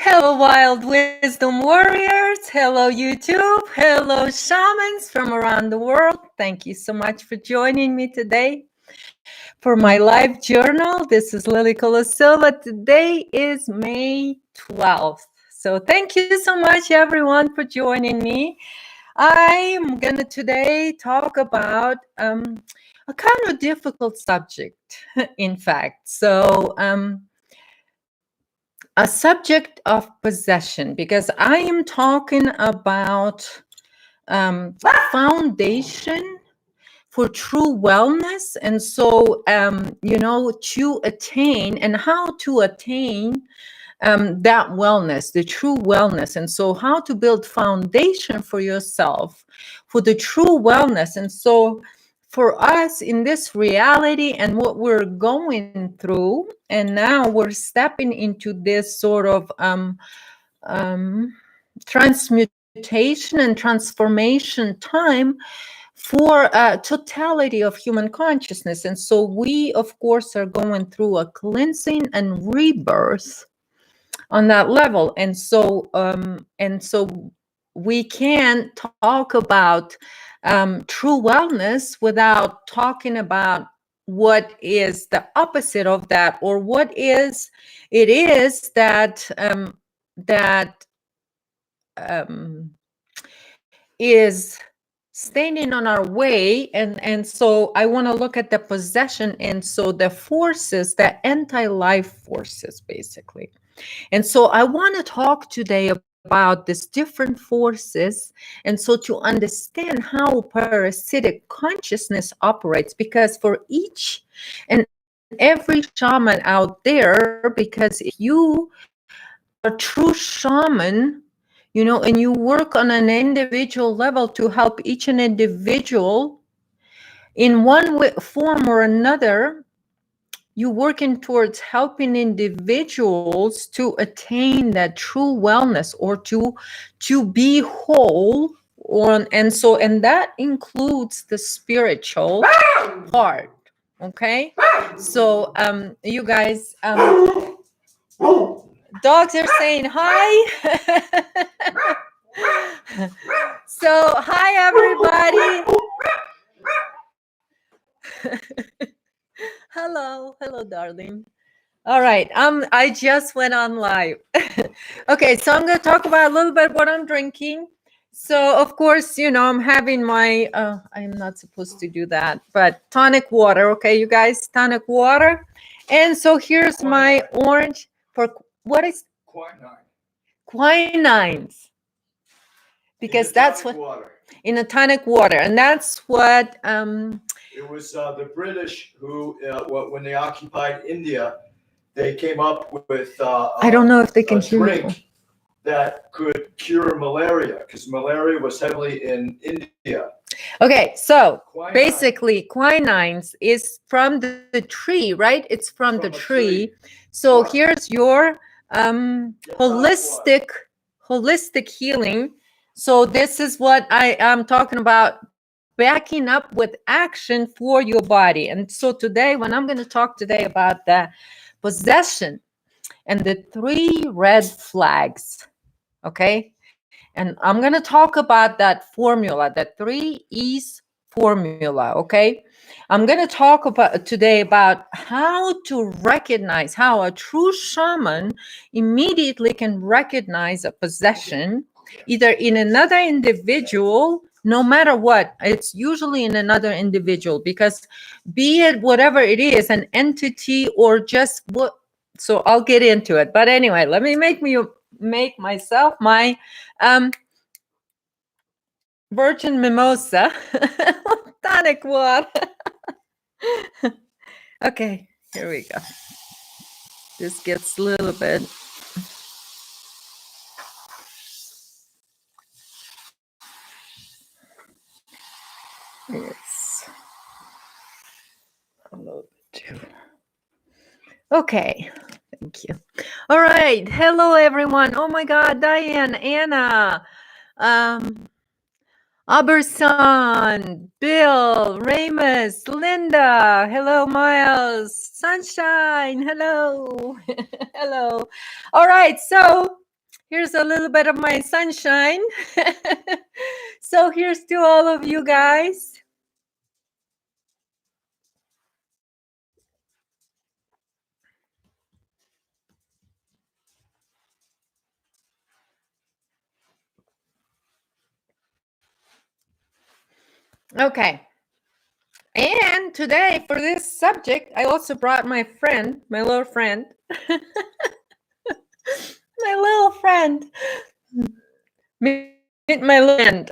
Hello, Wild Wisdom Warriors. Hello, YouTube. Hello, shamans from around the world. Thank you so much for joining me today for my live journal. This is Lily Colasilva. Today is May 12th. So thank you so much, everyone, for joining me. I'm going to today talk about a kind of difficult subject, in fact. So, a subject of possession, because I am talking about foundation for true wellness. And so, to attain and how to attain that wellness, the true wellness. And so how to build foundation for yourself for the true wellness. And so for us in this reality and what we're going through, and now we're stepping into this sort of transmutation and transformation time for totality of human consciousness. And so we, of course, are going through a cleansing and rebirth on that level. And so we can talk about true wellness without talking about what is the opposite of that, or what is it is that is standing on our way. And so I want to look at the possession, and so the forces, the anti-life forces, basically. And so I want to talk today about these different forces, and so to understand how parasitic consciousness operates, because for each and every shaman out there, because if you are a true shaman, and you work on an individual level to help each and individual in one form or another, you're working towards helping individuals to attain that true wellness, or to be whole. And that includes the spiritual part. Okay, so you guys, dogs are saying hi. So hi, everybody. Hello, darling. All right, I just went on live. Okay, so I'm going to talk about a little bit what I'm drinking. So of course, I'm having my I'm not supposed to do that, but tonic water. Okay, you guys, tonic water. And so here's my orange for what is quinines, because that's what water. In a tonic water, and that's what It was the British who, when they occupied India, they came up with I don't know if they can hear you. drink that could cure malaria, because malaria was heavily in India. Okay, so Quinine. basically quinines is from the tree, right? It's from the tree. So here's your holistic healing. So this is what I am talking about, backing up with action for your body. And so today, when I'm going to talk today about the possession and the 3 red flags, okay? And I'm going to talk about that formula, that 3 E's formula, okay? I'm going to talk about today about how to recognize, how a true shaman immediately can recognize a possession, either in another individual, no matter what. It's usually in another individual, because be it whatever it is, an entity or just what. So I'll get into it. But anyway, let me make myself my virgin mimosa tonic water. Okay, here we go. This gets a little bit. It's a little bit too. Okay, thank you. All right, hello everyone. Oh my God, Diane, Anna, Aberson, Bill, Ramus, Linda, hello Miles, Sunshine, hello. Hello. All right, so Here's a little bit of my sunshine. So here's to all of you guys. Okay. And today, for this subject, I also brought my friend, my little friend, my little friend, my little friend,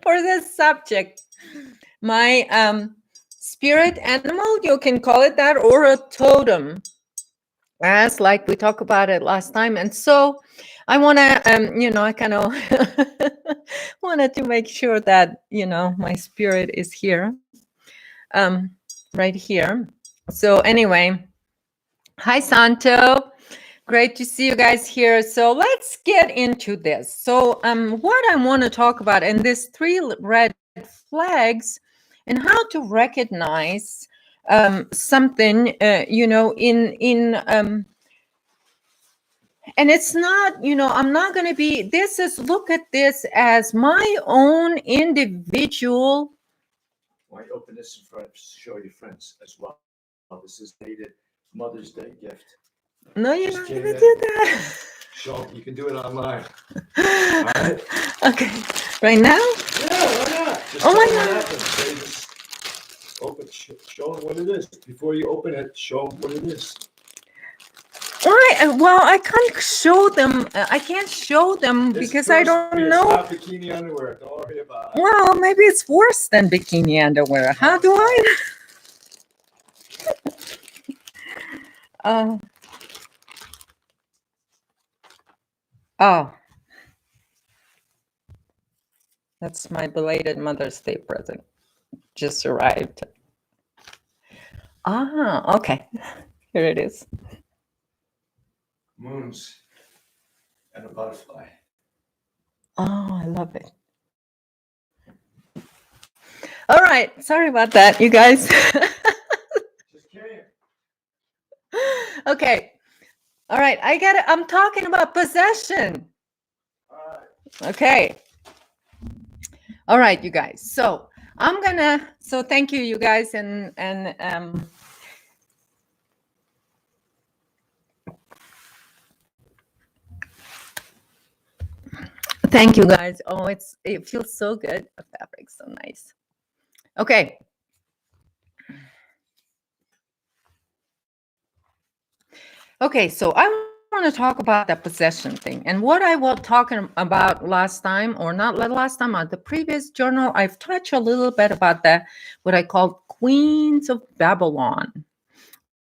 for this subject. My spirit animal, you can call it that, or a totem, as like we talked about it last time. And so I want to, I kind of wanted to make sure that, my spirit is here, right here. So anyway, hi, Santo. Great to see you guys here. So let's get into this. So what I want to talk about in these three red flags and how to recognize something, in and it's not, I'm not going to be, this is, look at this as my own individual. Why don't you open this in front, show your friends as well. This is dated Mother's Day gift. No, you're not going to do that. Show them. You can do it online. All right. Okay. Right now? Yeah, why not? Just Oh my tell them God. what happens. Just open, show them what it is. Before you open it, show them what it is. Why? Well, I can't show them. I can't show them because I don't know. It's not bikini underwear. Don't worry about it. Well, maybe it's worse than bikini underwear. How do I? Oh, that's my belated Mother's Day present. Just arrived. Ah, okay. Here it is. Moons and a butterfly. Oh, I love it. All right. Sorry about that, you guys. Just kidding. Okay. All right. I'm talking about possession. All right. Okay. All right, you guys. So so thank you, you guys. And thank you, guys. Oh, it feels so good. The fabric's so nice. Okay. Okay, so I want to talk about the possession thing. And what I was talking about last time, or not last time, on the previous journal, I've touched a little bit about what I call queens of Babylon,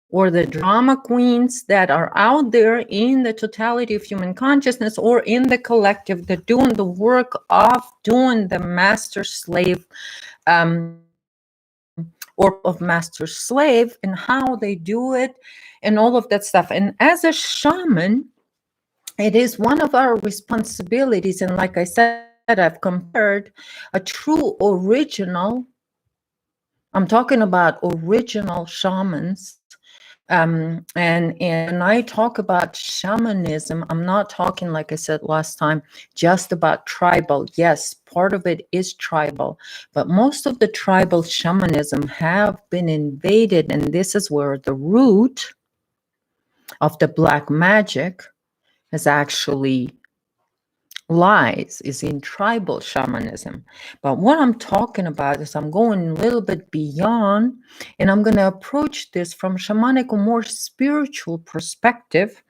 or the drama queens that are out there in the totality of human consciousness, or in the collective, that doing the work of doing the master slave, or of master slave, and how they do it, and all of that stuff. And as a shaman, it is one of our responsibilities. And like I said, I've compared a true original, I'm talking about original shamans. And I talk about shamanism, I'm not talking, like I said last time, just about tribal. Yes, part of it is tribal, but most of the tribal shamanism have been invaded, and this is where the root of the black magic has actually lies, is in tribal shamanism. But what I'm talking about is I'm going a little bit beyond, and I'm going to approach this from shamanic or more spiritual perspective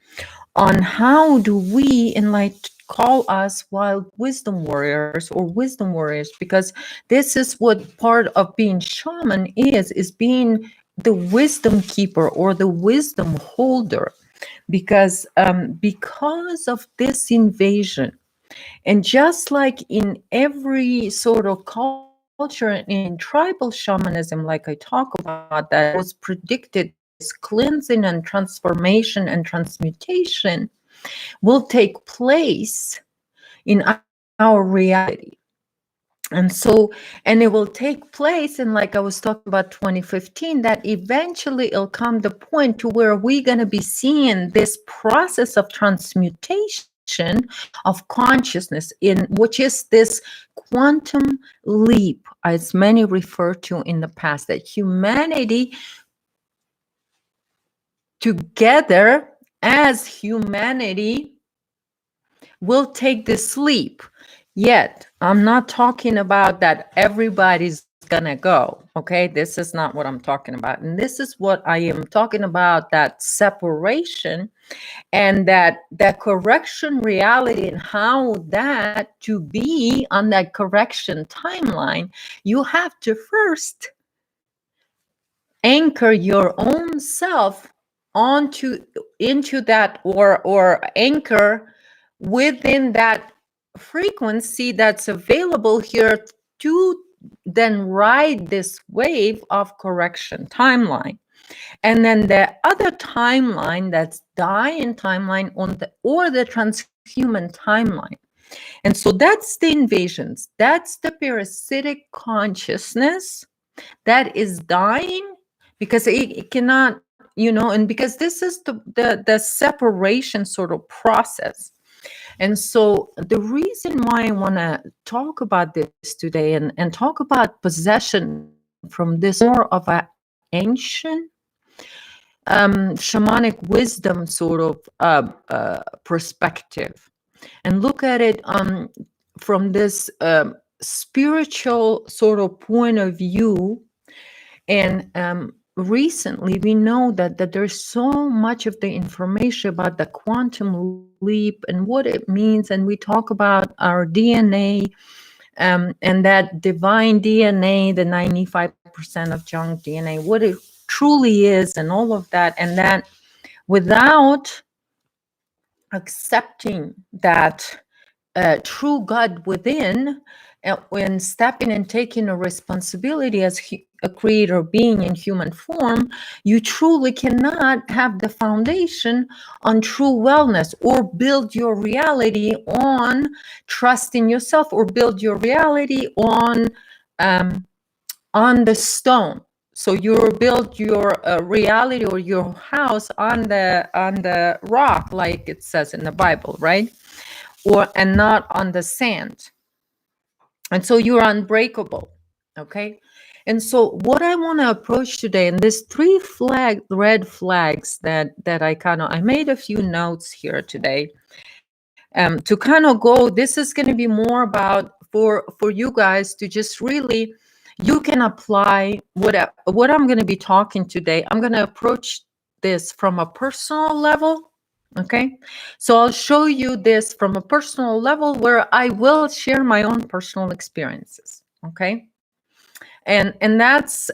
on how do we call us wild wisdom warriors, or wisdom warriors, because this is what part of being shaman is being the wisdom keeper or the wisdom holder, because of this invasion. And just like in every sort of culture in tribal shamanism, like I talk about, that was predicted, this cleansing and transformation and transmutation will take place in our reality. And it will take place, and like I was talking about 2015, that eventually it'll come the point to where we're going to be seeing this process of transmutation of consciousness, in which is this quantum leap, as many refer to in the past, that humanity together as humanity will take this leap. Yet, I'm not talking about that everybody's gonna go. Okay, this is not what I'm talking about. And this is what I am talking about, that separation, and that correction reality, and how that to be on that correction timeline, you have to first anchor your own self onto into that, or anchor within that frequency that's available here, to then ride this wave of correction timeline. And then the other timeline, that's dying timeline, on the or the transhuman timeline. And so that's the invasions, that's the parasitic consciousness that is dying, because it cannot, and because this is the separation sort of process. And so the reason why I want to talk about this today, and talk about possession from this more of a ancient shamanic wisdom sort of perspective, and look at it from this spiritual sort of point of view. And recently, we know that there's so much of the information about the quantum leap and what it means. And we talk about our DNA, and that divine DNA, the 95% of junk DNA, what it truly is, and all of that. And that without accepting that true God within, when stepping and taking a responsibility as a creator being in human form, you truly cannot have the foundation on true wellness, or build your reality on trusting yourself, or build your reality on the stone. So you build your reality, or your house on the rock, like it says in the Bible, right? And not on the sand. And so you're unbreakable. Okay. And so what I want to approach today, and this red flags that I made a few notes here today, to kind of go. This is going to be more about for you guys to just really, you can apply what I'm going to be talking today. I'm going to approach this from a personal level. Okay, so I'll show you this from a personal level, where I will share my own personal experiences. Okay, and that's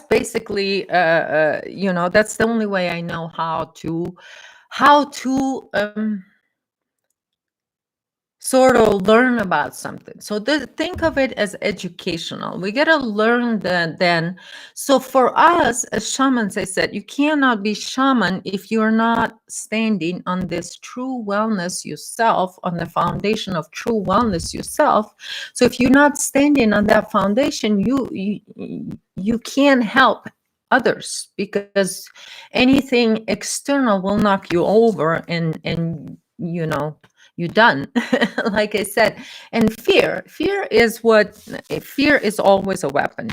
basically that's the only way I know how to sort of learn about something. So think of it as educational. We got to learn then. So for us as shamans, I said, you cannot be shaman if you're not standing on this true wellness yourself, on the foundation of true wellness yourself. So if you're not standing on that foundation, you can't help others, because anything external will knock you over, and you're done. Like I said. And fear is always a weapon,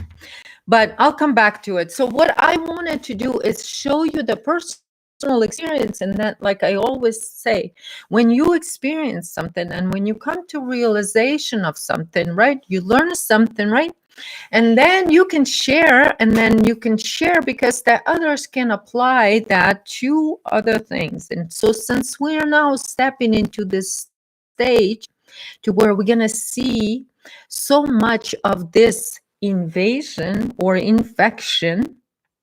but I'll come back to it. So what I wanted to do is show you the personal experience, and that, like I always say, when you experience something, and when you come to realization of something, right, you learn something, right, and then you can share, because the others can apply that to other things. And so since we are now stepping into this stage to where we're going to see so much of this invasion or infection,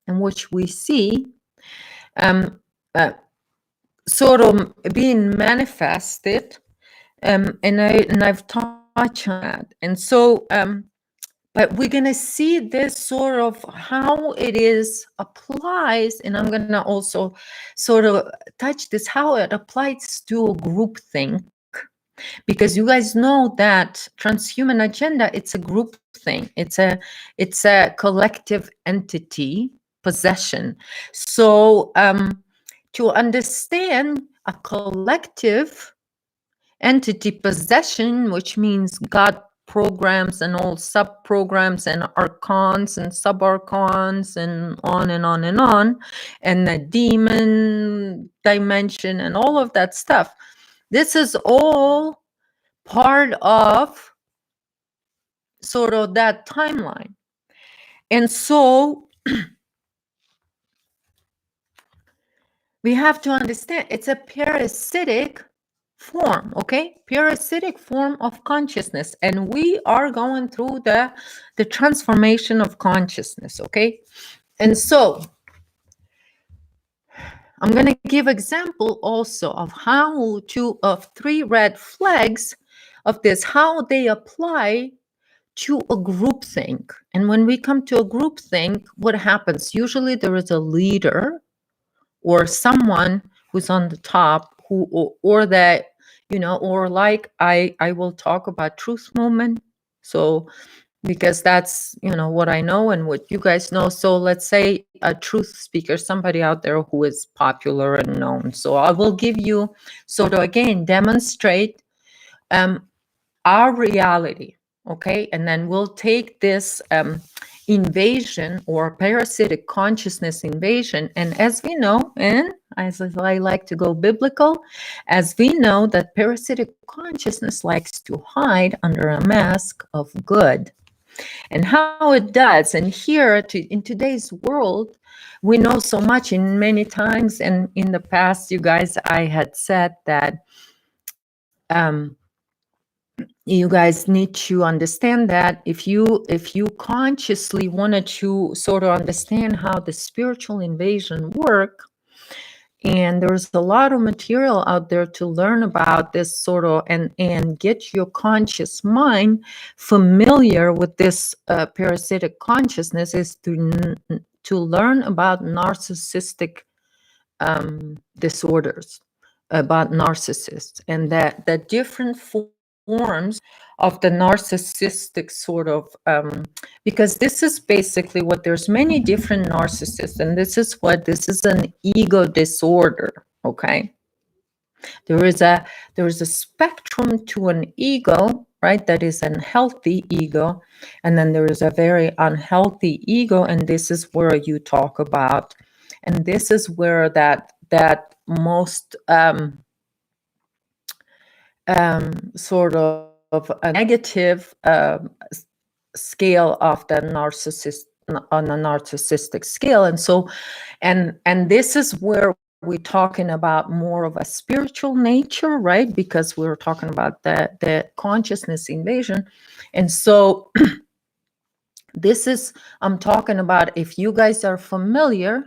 in which we see um, uh, sort of being manifested, and I've touched on that. And so but we're going to see this sort of how it is applies, and I'm going to also sort of touch this, how it applies to a group think, because you guys know that transhuman agenda, it's a group thing. It's a collective entity possession. So to understand a collective entity possession, which means God programs and all sub programs and archons and sub archons and on and on and on, and the demon dimension and all of that stuff. This is all part of sort of that timeline. And so we have to understand it's a parasitic form, okay? Parasitic form of consciousness. And we are going through the transformation of consciousness, okay? And so I'm going to give example also of how to, of 3 red flags of this, how they apply to a group think. And when we come to a group think, what happens? Usually there is a leader or someone who's on the top who, or that, you know, or like I will talk about truth movement. So because that's, you know, what I know and what you guys know. So let's say a truth speaker, somebody out there who is popular and known. So I will give you sort of again demonstrate our reality, okay? And then we'll take this invasion or parasitic consciousness invasion. And as we know, and as I like to go biblical, as we know that parasitic consciousness likes to hide under a mask of good. And how it does, and here in today's world, we know so much in many times, and in the past, you guys, I had said that you guys need to understand that if you consciously wanted to sort of understand how the spiritual invasion work, and there's a lot of material out there to learn about this sort of and get your conscious mind familiar with this parasitic consciousness, is to learn about narcissistic disorders, about narcissists, and that the different forms of the narcissistic sort of because this is basically what, there's many different narcissists, and this is an ego disorder, okay? There is a spectrum to an ego, right? That is an healthy ego, and then there is a very unhealthy ego, and this is where you talk about, and this is where that most sort of a negative scale of the narcissist, on a narcissistic scale. And so and this is where we're talking about more of a spiritual nature, right? Because we're talking about the consciousness invasion. And so this is, I'm talking about, if you guys are familiar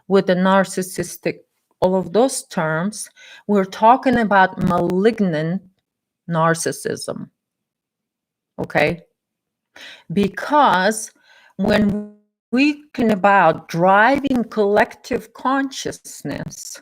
with the narcissistic, all of those terms, we're talking about malignant narcissism, okay? Because when we talking about driving collective consciousness,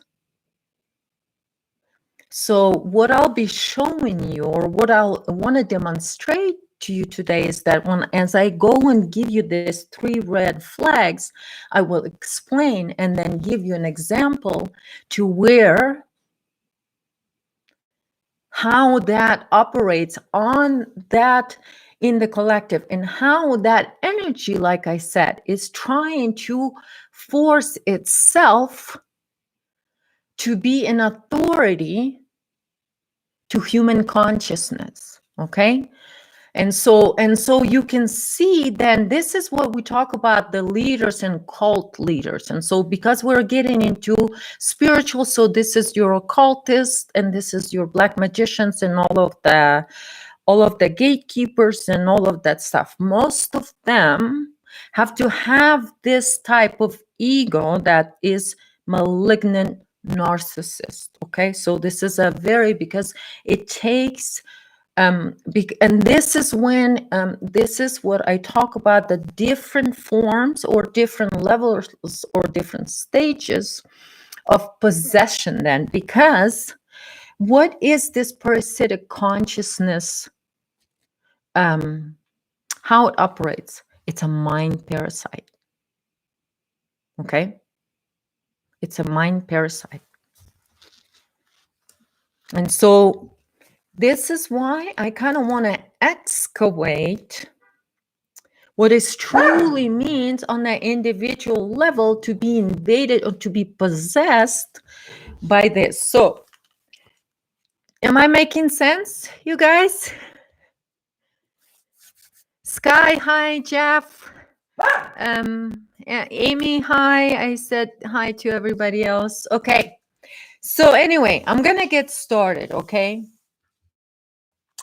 so what I'll be showing you, or what I'll want to demonstrate to you today, is that as I go and give you these 3 red flags, I will explain and then give you an example to where how that operates on that in the collective, and how that energy, like I said, is trying to force itself to be an authority to human consciousness, okay? And so you can see, then this is what we talk about, the leaders and cult leaders. And so because we're getting into spiritual, so this is your occultists, and this is your black magicians, and all of the gatekeepers and all of that stuff. Most of them have to have this type of ego that is malignant narcissist, okay? So this is a very, because it takes and this is when this is what I talk about, the different forms or different levels or different stages of possession, then. Because what is this parasitic consciousness, how it operates? It's a mind parasite, okay? It's a mind parasite. And so this is why I kind of want to excavate what it truly means on that individual level to be invaded or to be possessed by this. So, am I making sense, you guys? Sky, hi, Jeff. Amy, hi. I said hi to everybody else. Okay. So anyway, I'm gonna get started, okay?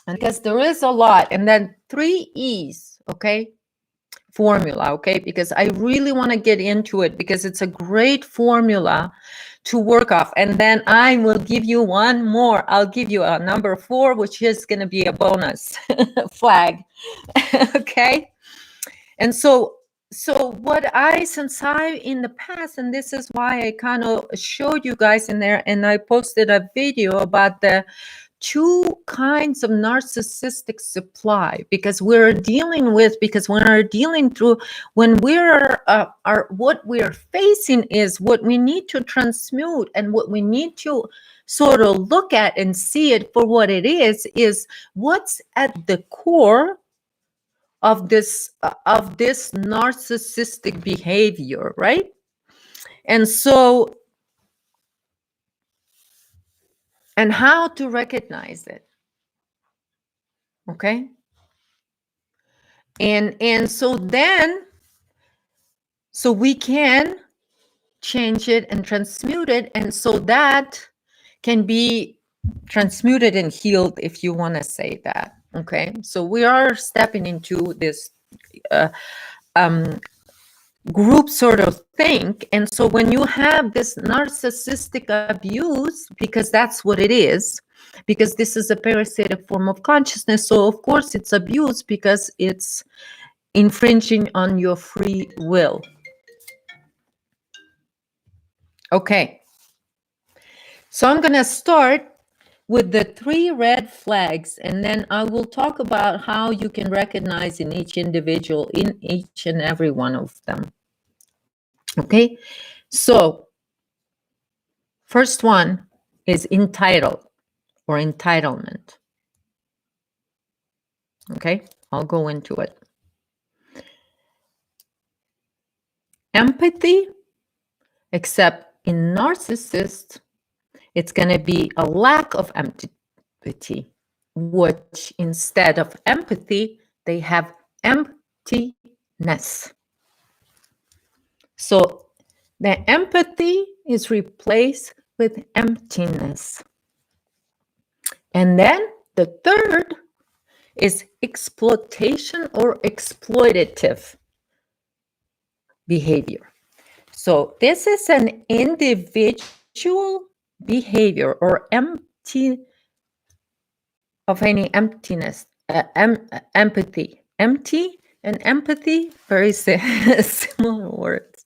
And because there is a lot, and then 3 E's, okay? Formula, okay? Because I really want to get into it because it's a great formula to work off. And then I will give you one more. I'll give you a number 4, which is going to be a bonus flag. Okay. And so since I in the past, and this is why I kind of showed you guys in there, and I posted a video about the 2 kinds of narcissistic supply, because when we're what we're facing is what we need to transmute, and what we need to sort of look at and see it for what it is what's at the core of this narcissistic behavior, right? And so, and how to recognize it, okay? And so we can change it and transmute it, and so that can be transmuted and healed, if you want to say that, okay? So we are stepping into this group sort of think. And so when you have this narcissistic abuse, because that's what it is, because this is a parasitic form of consciousness, so of course it's abuse because it's infringing on your free will. Okay, so I'm going to start with the 3 red flags, and then I will talk about how you can recognize in each individual, in each and every one of them. Okay, so first one is entitled or entitlement. Okay, I'll go into it. Empathy, except in narcissists, it's going to be a lack of empathy, which instead of empathy, they have emptiness. So the empathy is replaced with emptiness. And then the third is exploitation or exploitative behavior. So this is an individual behavior or empty of any emptiness, empathy. Empty and empathy, very similar words.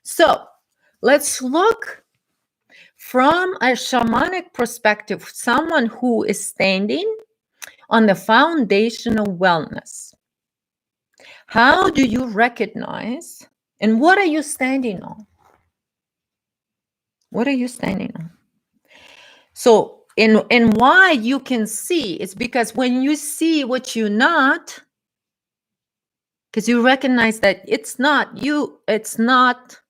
So let's look from a shamanic perspective, someone who is standing on the foundation of wellness. How do you recognize, and what are you standing on? What are you standing on? So, and why you can see is because when you see what you're not, because you recognize that it's not you, it's not,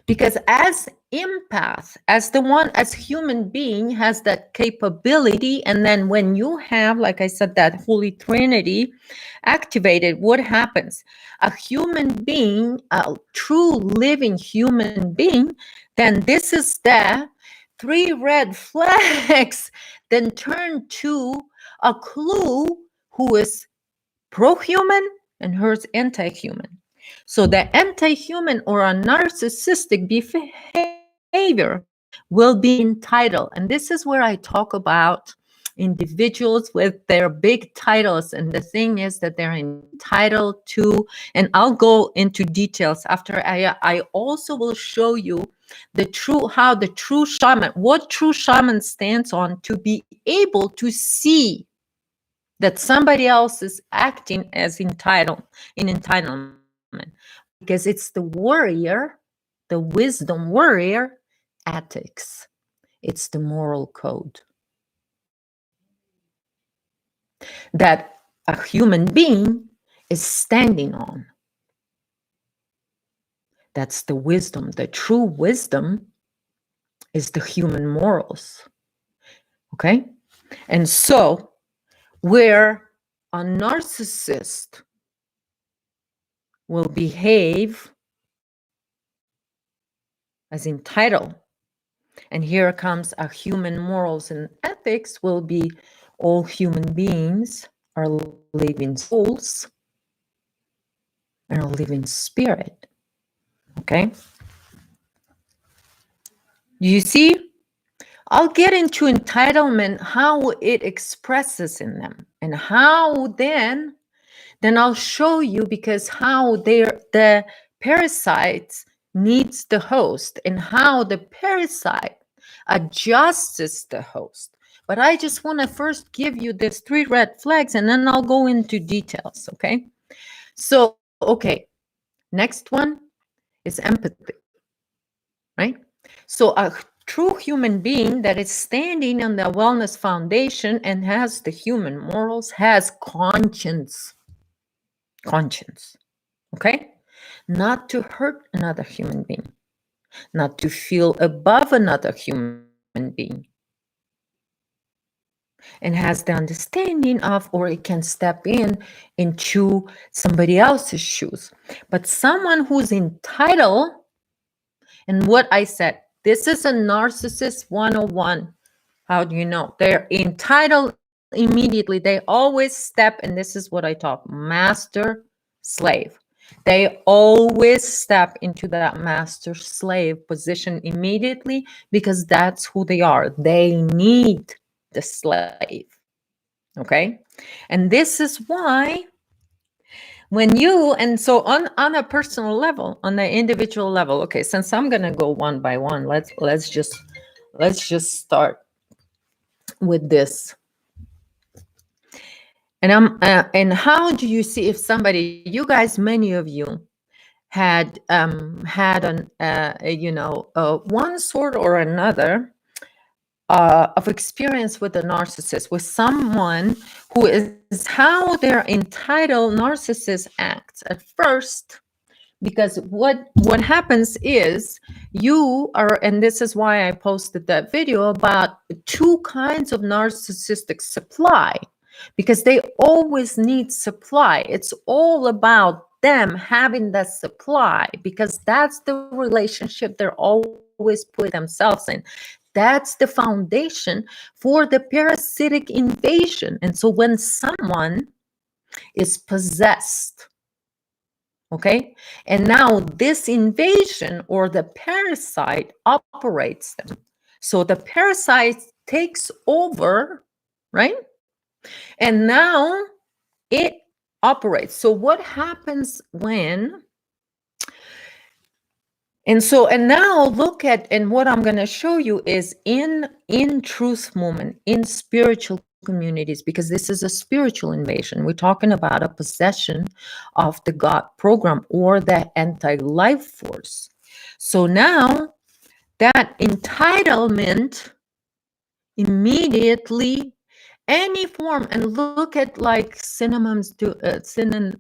because as empath, as human being has that capability, and then when you have, like I said, that Holy Trinity activated, what happens? A human being, a true living human being, then this is the 3 red flags, then turn to a clue who is pro-human and who's anti-human. So the anti-human or a narcissistic behavior will be entitled. And this is where I talk about individuals with their big titles. And the thing is that they're entitled to, and I'll go into details after I also will show you how the true shaman, what true shaman stands on to be able to see that somebody else is acting as entitlement, because it's the warrior, the wisdom warrior ethics. It's the moral code. that a human being is standing on. That's the wisdom. The true wisdom is the human morals. Okay? And so, where a narcissist will behave as entitled, and here comes a human morals and ethics, will be all human beings are living souls and are living spirit. Okay? You see, I'll get into entitlement, how it expresses in them, and how then I'll show you, because how the parasites needs the host and how the parasite adjusts the host. But I just want to first give you these 3 red flags, and then I'll go into details, okay? So, okay, next one is empathy, right? So a true human being that is standing on the wellness foundation and has the human morals, has conscience, okay? Not to hurt another human being, not to feel above another human being, and has the understanding of, or it can step into somebody else's shoes. But someone who's entitled, and what I said, this is a narcissist 101. How do you know? They're entitled immediately. They always step, and this is what I talk, master slave. They always step into that master slave position immediately, because that's who they are. They need the slave. Okay? And this is why when you, and so on a personal level, on the individual level, okay, since I'm going to go one by one, let's just start with this. And how do you see if somebody, you guys, many of you had had an one sort or another of experience with a narcissist, with someone who is, how their entitled narcissist acts at first. Because what happens is, you are, and this is why I posted that video about 2 kinds of narcissistic supply, because they always need supply. It's all about them having that supply, because that's the relationship they're always putting themselves in. That's the foundation for the parasitic invasion. And so when someone is possessed, okay, and now this invasion or the parasite operates them. So the parasite takes over, right? And now it operates. So what happens when, and now look at, and what I'm going to show you is in truth movement, in spiritual communities, because this is a spiritual invasion. We're talking about a possession of the God program or the anti-life force. So now that entitlement immediately, any form, and look at like synonyms to cinema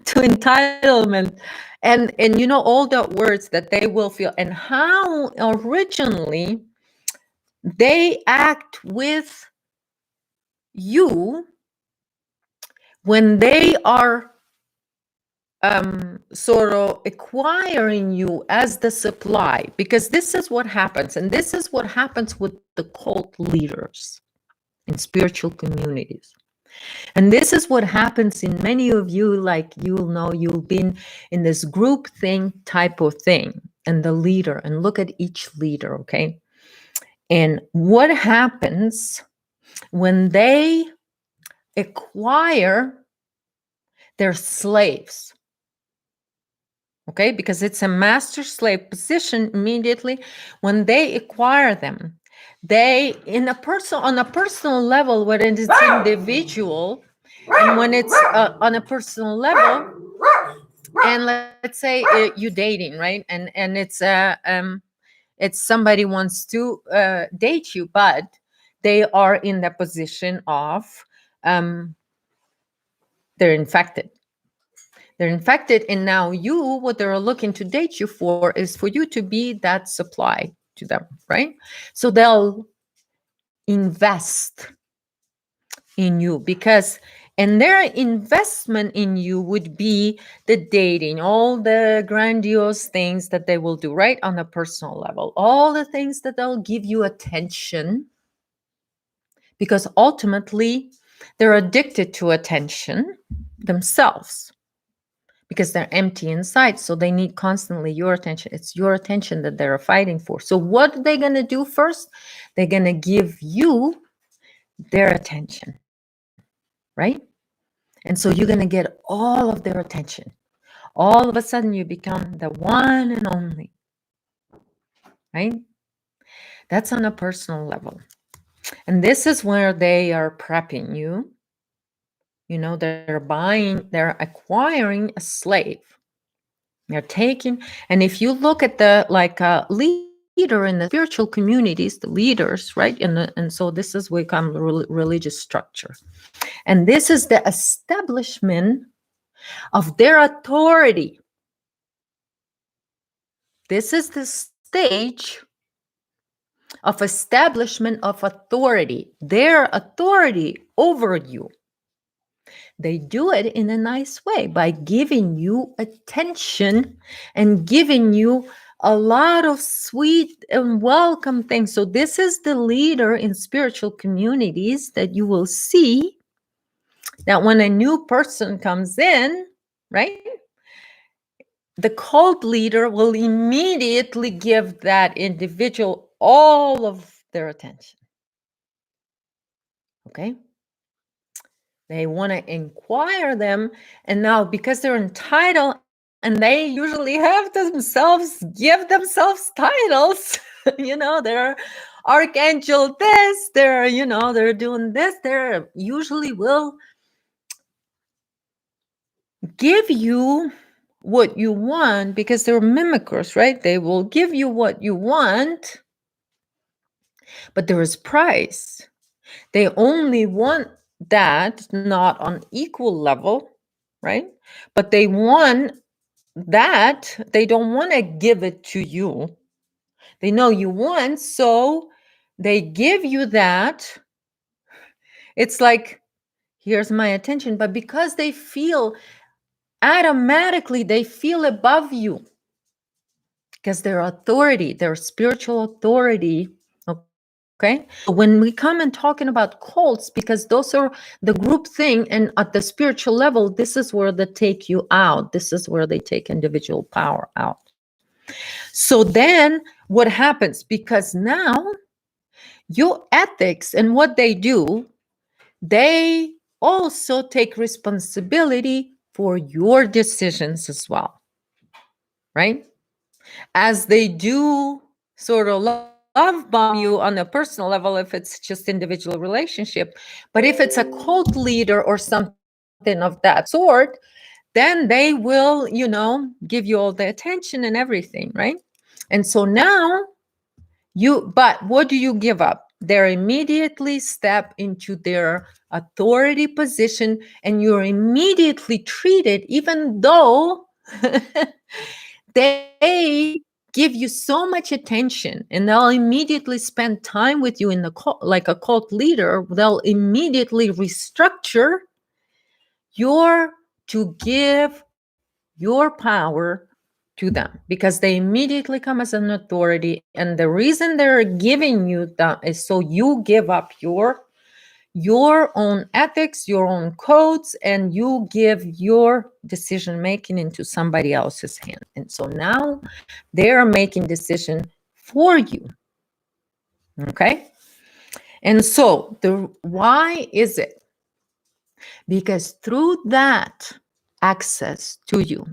to entitlement, and you know, all the words that they will feel, and how originally they act with you when they are sort of acquiring you as the supply. Because this is what happens, and this is what happens with the cult leaders in spiritual communities. And this is what happens in many of you, like, you'll know, you've been in this group thing type of thing, and the leader, and look at each leader, okay? And what happens when they acquire their slaves, okay? Because it's a master slave position immediately. When they acquire them, they, on a personal level, when it's individual, and when it's on a personal level, and let's say you dating, right? And it's somebody wants to date you, but they are in the position of um, they're infected. They're infected, and now you, what they're looking to date you for is for you to be that supply to them, right? So they'll invest in you because, and their investment in you would be the dating, all the grandiose things that they will do, right? On a personal level, all the things that they'll give you attention, because ultimately they're addicted to attention themselves because they're empty inside. So they need constantly your attention. It's your attention that they're fighting for. So what are they going to do first? They're going to give you their attention, right? And so you're going to get all of their attention. All of a sudden, you become the one and only, right? That's on a personal level. And this is where they are prepping you. You know, they're acquiring a slave. They're taking, and if you look at the leader in the spiritual communities, the leaders, right? And so this is where comes religious structure. And this is the establishment of their authority. This is the stage of establishment of authority, their authority over you. They do it in a nice way by giving you attention and giving you a lot of sweet and welcome things. So this is the leader in spiritual communities that you will see that when a new person comes in, right? The cult leader will immediately give that individual all of their attention. Okay? They want to inquire them. And now, because they're entitled and they usually have themselves, give themselves titles, they're archangel this, they're doing this, they're usually will give you what you want because they're mimickers, right? They will give you what you want, but there is price. They only want that not on equal level, right? But they want that. They don't want to give it to you. They know you want, so they give you that. It's like, here's my attention. But because they feel automatically, they feel above you because their authority, their spiritual authority. Okay. So when we come and talking about cults, because those are the group thing, and at the spiritual level, this is where they take you out. This is where they take individual power out. So then what happens? Because now your ethics and what they do, they also take responsibility for your decisions as well, right? As they do sort of love bomb you on a personal level if it's just individual relationship. But if it's a cult leader or something of that sort, then they will, give you all the attention and everything, right? And so now but what do you give up? They immediately step into their authority position, and you're immediately treated, even though they give you so much attention, and they'll immediately spend time with you in the cult, like a cult leader. They'll immediately restructure to give your power to them, because they immediately come as an authority. And the reason they're giving you that is so you give up your own ethics, your own codes, and you give your decision making into somebody else's hand. And so now they're making decision for you. Okay? And so why is it? Because through that access to you,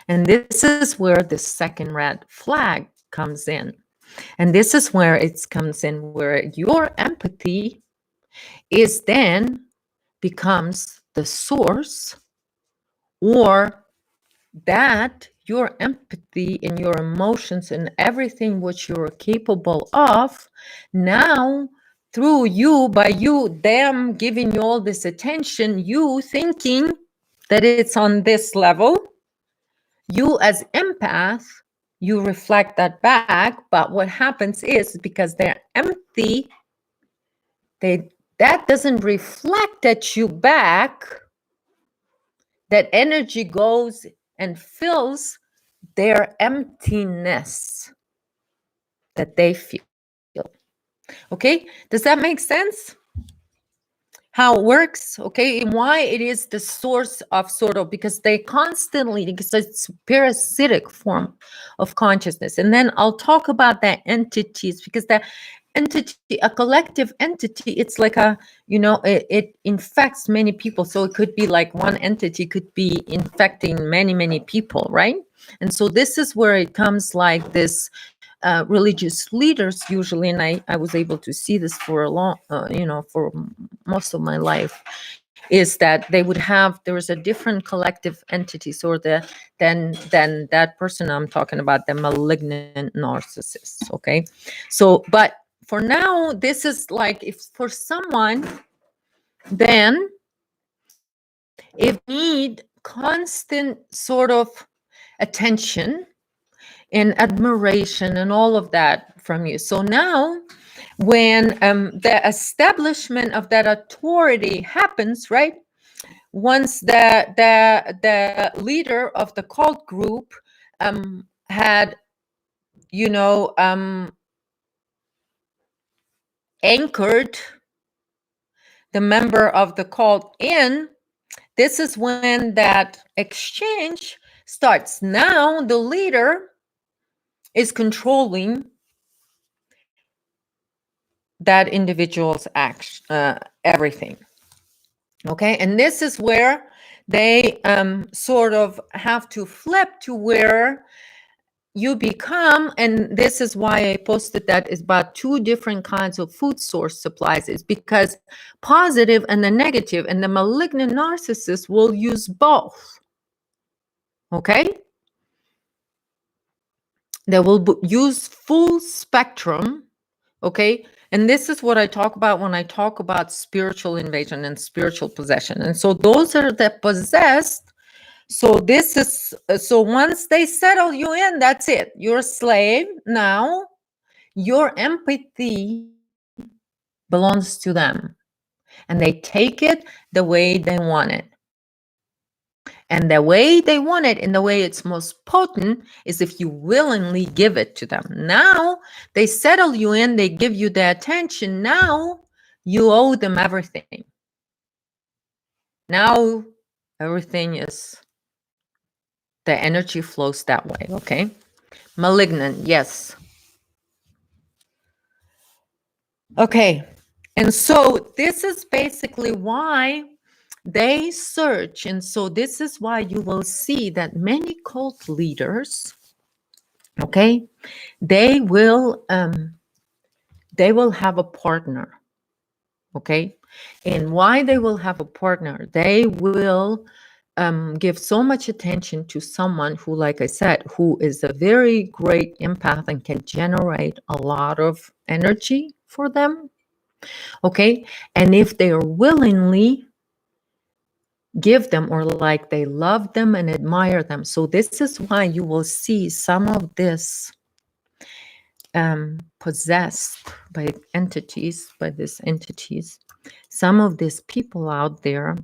and this is where the second red flag comes in. And this is where it comes in, where your empathy is then becomes the source, or that your empathy and your emotions and everything which you're capable of now through you, by you, them giving you all this attention, you thinking that it's on this level, you as empath, you reflect that back. But what happens is, because they're empty, that doesn't reflect at you back. That energy goes and fills their emptiness that they feel. Okay, does that make sense? How it works, okay, and why it is the source of sort of, because they constantly, because it's parasitic form of consciousness. And then I'll talk about that entities, because that entity, a collective entity, it's like a, it infects many people. So it could be like one entity could be infecting many people, right? And so this is where it comes like this. Religious leaders usually, and I was able to see this for a long, for most of my life, is that they would have, there is a different collective entities, or than that person I'm talking about, the malignant narcissists. Okay, so but for now, this is like, if for someone, then if they need constant sort of attention and admiration and all of that from you. So now, when the establishment of that authority happens, right? Once the leader of the cult group had, anchored the member of the cult in, this is when that exchange starts. Now the leader is controlling that individual's action, everything. Okay, and this is where they sort of have to flip to where you become, and this is why I posted that, is about two different kinds of food source supplies. Is because positive and the negative, and the malignant narcissist will use both. Okay, they will use full spectrum. Okay, and this is what I talk about when I talk about spiritual invasion and spiritual possession. And so those are the possessed. So this is, so once they settle you in, that's it. You're a slave. Now your empathy belongs to them, and they take it the way they want it. And the way they want it, and the way it's most potent, is if you willingly give it to them. Now they settle you in, they give you the attention. Now you owe them everything. Now everything is, the energy flows that way. Okay, malignant, yes. Okay, and so this is basically why they search. And so this is why you will see that many cult leaders, okay, they will have a partner. Okay, and why they will have a partner, they will give so much attention to someone who, like I said, who is a very great empath and can generate a lot of energy for them. Okay, and if they are willingly give them, or like they love them and admire them. So this is why you will see some of this possessed by entities, some of these people out there,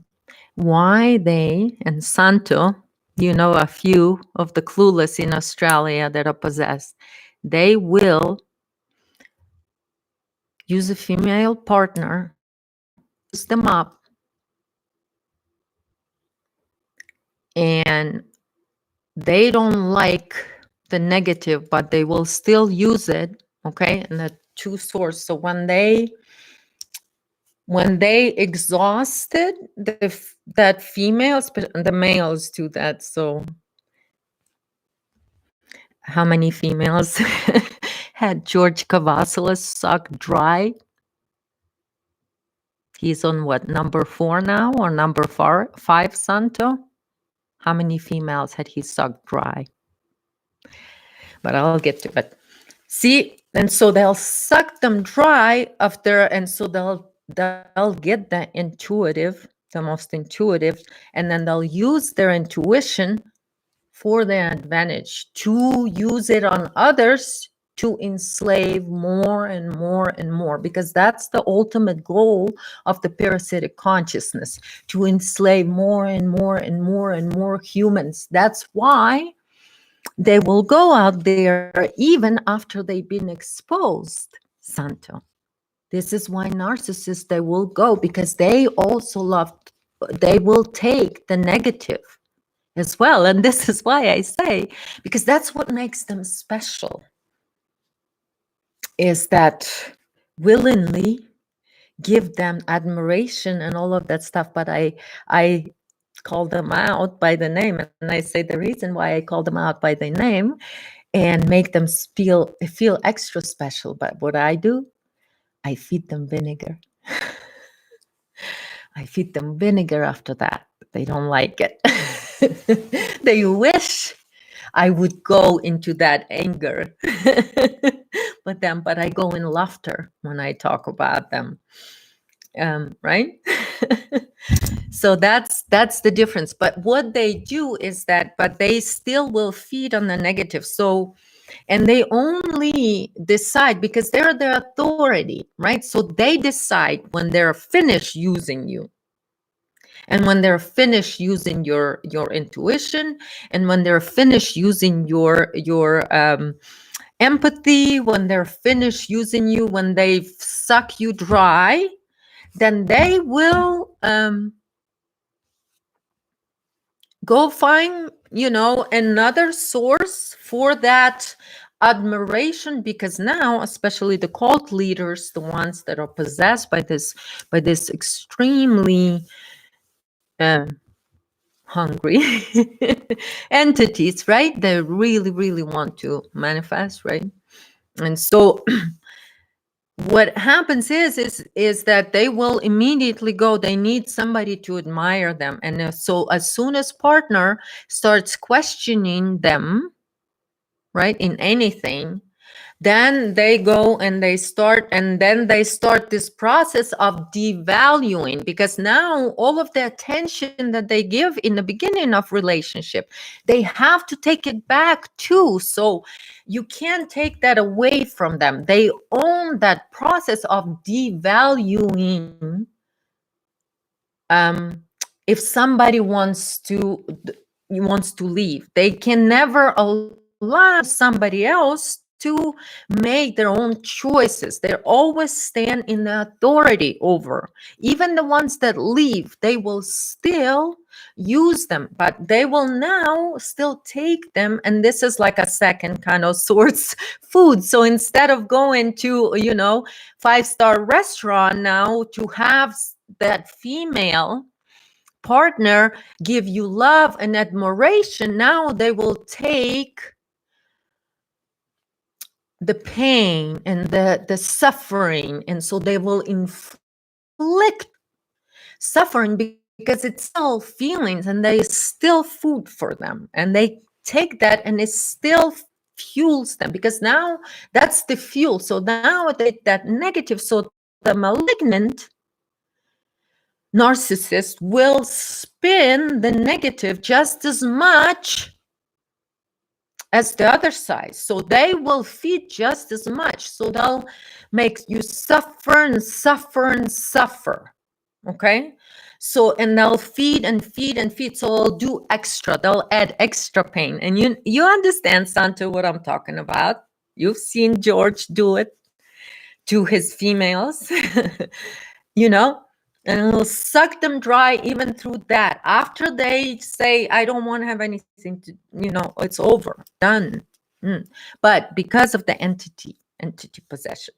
why they, and Santo, a few of the clueless in Australia that are possessed, they will use a female partner, use them up, and they don't like the negative, but they will still use it. Okay, and the two source. So when they exhausted that females, the males do that. So how many females had George Cavazos sucked dry? He's on what, number 4 now, or number 5, Santo? How many females had he sucked dry? But I'll get to it. See, and so they'll suck them dry after, and so they'll get the intuitive, the most intuitive, and then they'll use their intuition for their advantage to use it on others to enslave more and more and more, because that's the ultimate goal of the parasitic consciousness, to enslave more and more and more and more humans. That's why they will go out there even after they've been exposed, Santo. This is why narcissists, they will go, because they also love, they will take the negative as well. And this is why I say, because that's what makes them special, is that willingly give them admiration and all of that stuff. But I call them out by the name, and I say the reason why I call them out by the name and make them feel extra special. But what I do, I feed them vinegar. I feed them vinegar after that. They don't like it. They wish I would go into that anger. But I go in laughter when I talk about them. Right? So that's the difference. But what they do is that, but they still will feed on the negative. So, and they only decide because they're the authority, right? So they decide when they're finished using you, and when they're finished using your intuition, and when they're finished using your empathy, when they're finished using you, when they suck you dry, then they will go find, another source for that admiration, because now, especially the cult leaders, the ones that are possessed by this extremely hungry entities, right? They really, really want to manifest, right? And so what happens is that they will immediately go, they need somebody to admire them. And so as soon as partner starts questioning them, right, in anything, then they go and they start this process of devaluing, because now all of the attention that they give in the beginning of relationship, they have to take it back too. So you can't take that away from them. They own that process of devaluing. If somebody wants to leave, they can never allow somebody else to make their own choices. They always stand in the authority over. Even the ones that leave, they will still use them, but they will now still take them. And this is like a second kind of source food. So instead of going to, 5-star restaurant now to have that female partner give you love and admiration, now they will take the pain and the suffering, and so they will inflict suffering because it's still feelings and they still food for them, and they take that and it still fuels them, because now that's the fuel. So now they that negative, so the malignant narcissist will spin the negative just as much as the other side. So they will feed just as much. So they'll make you suffer and suffer and suffer. Okay? So, and they'll feed and feed and feed. So they'll do extra. They'll add extra pain. And you understand, Santo, what I'm talking about. You've seen George do it to his females, and it'll suck them dry even through that. After they say, I don't want to have anything to, it's over, done. But because of the entity possession.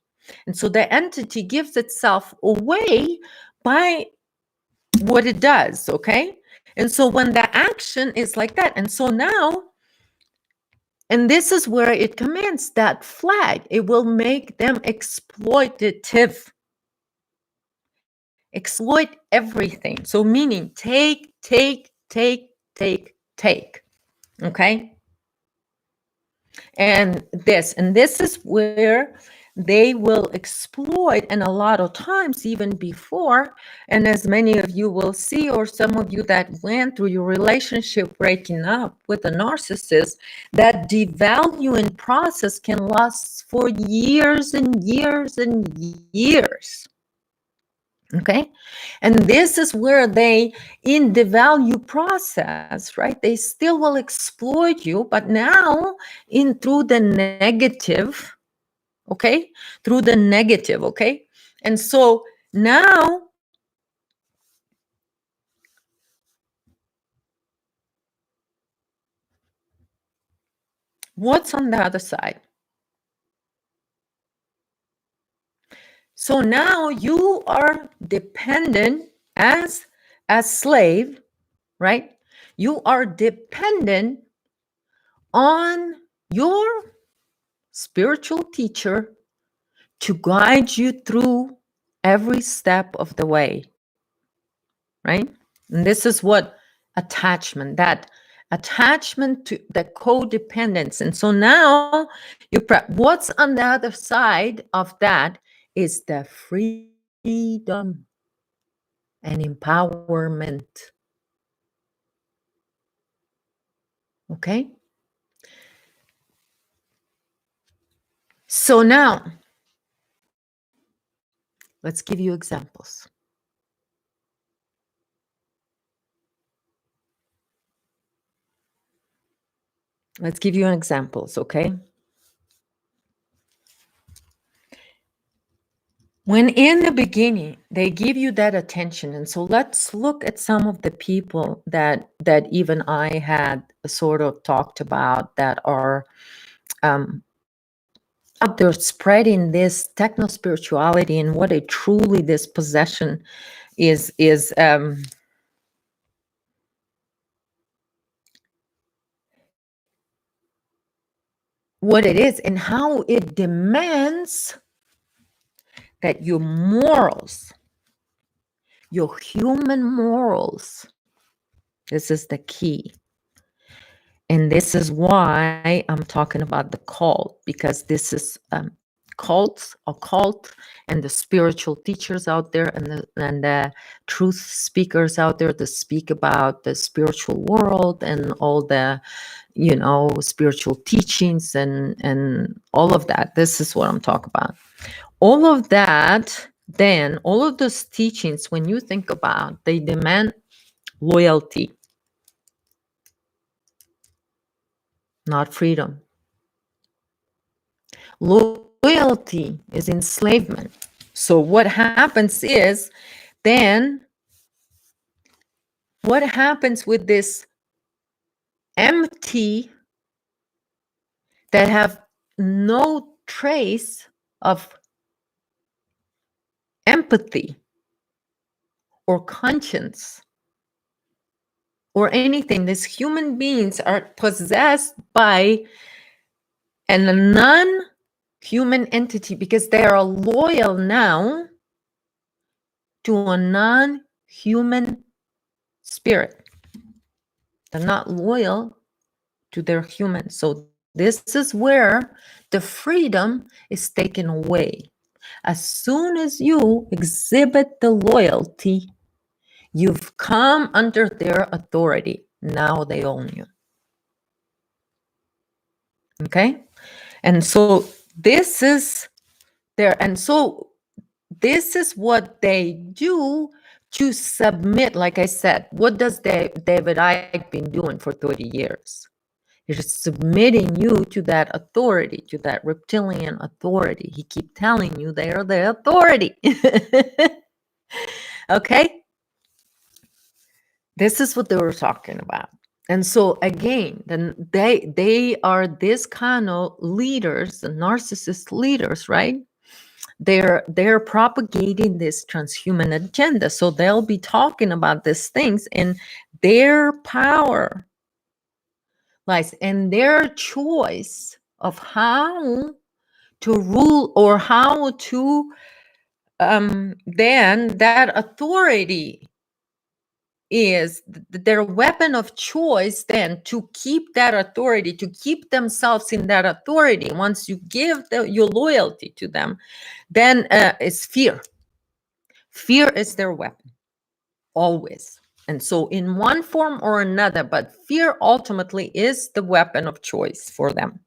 And so the entity gives itself away by what it does, okay? And so when the action is like that, and so now, and this is where it commands that flag, it will make them exploitative. Exploit everything. So meaning take, take, take, take, take. Okay? And this is where they will exploit, and a lot of times even before, and as many of you will see, or some of you that went through your relationship breaking up with a narcissist, that devaluing process can last for years and years and years. Okay. And this is where they, in the value process, right, they still will exploit you, but now in through the negative. Okay. Through the negative. Okay. And so now what's on the other side? So now you are dependent as slave, right? You are dependent on your spiritual teacher to guide you through every step of the way, right? And this is what attachment, that attachment to the codependence. And so now what's on the other side of that is the freedom and empowerment. Okay? So now, let's give you examples. Let's give you examples, okay? When in the beginning they give you that attention, and so let's look at some of the people that even I had sort of talked about that are out there spreading this techno spirituality, and what a truly this possession is what it is, and how it demands that your morals, your human morals, this is the key. And this is why I'm talking about the cult, because this is cults, occult, and the spiritual teachers out there, and the truth speakers out there that speak about the spiritual world and all the, spiritual teachings and all of that. This is what I'm talking about. All of that, then all of those teachings, when you think about, they demand loyalty, not freedom. Loyalty is enslavement. So what happens is, then what happens with this empty, that have no trace of empathy or conscience or anything? These human beings are possessed by a non-human entity, because they are loyal now to a non-human spirit. They're not loyal to their human. So this is where the freedom is taken away. As soon as you exhibit the loyalty, you've come under their authority. Now they own you. Okay? And so this is this is what they do to submit. Like I said, what does David Icke been doing for 30 years? He's submitting you to that authority, to that reptilian authority. He keep telling you they are the authority. Okay? This is what they were talking about. And so again, then they are this kind of leaders, the narcissist leaders, right? They're propagating this transhuman agenda. So they'll be talking about these things, and their power lies in their choice of how to rule, or how to then that authority is their weapon of choice then to keep that authority, to keep themselves in that authority. Once you give your loyalty to them, then is fear. Fear is their weapon, always. And so in one form or another, but fear ultimately is the weapon of choice for them,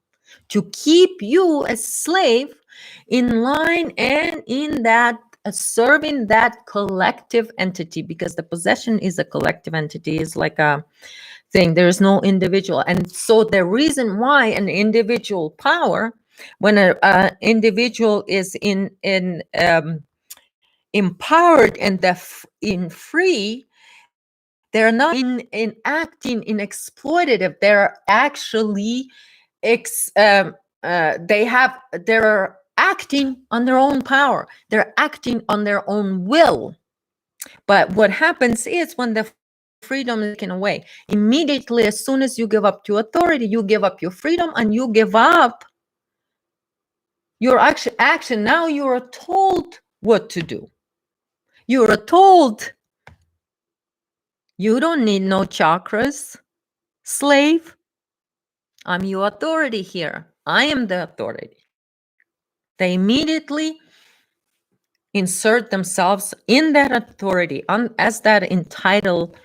to keep you as slave in line and in that serving that collective entity, because the possession is a collective entity, is like a thing. There's no individual. And so the reason why an individual power, when an individual is in empowered and in free, they're not in acting in exploitative. They're actually they're acting on their own power. They're acting on their own will. But what happens is when the freedom is taken away, immediately as soon as you give up to authority, you give up your freedom and you give up your action. Now you are told what to do. You are told you don't need no chakras, slave. I'm your authority here. I am the authority. They immediately insert themselves in that authority as that entitled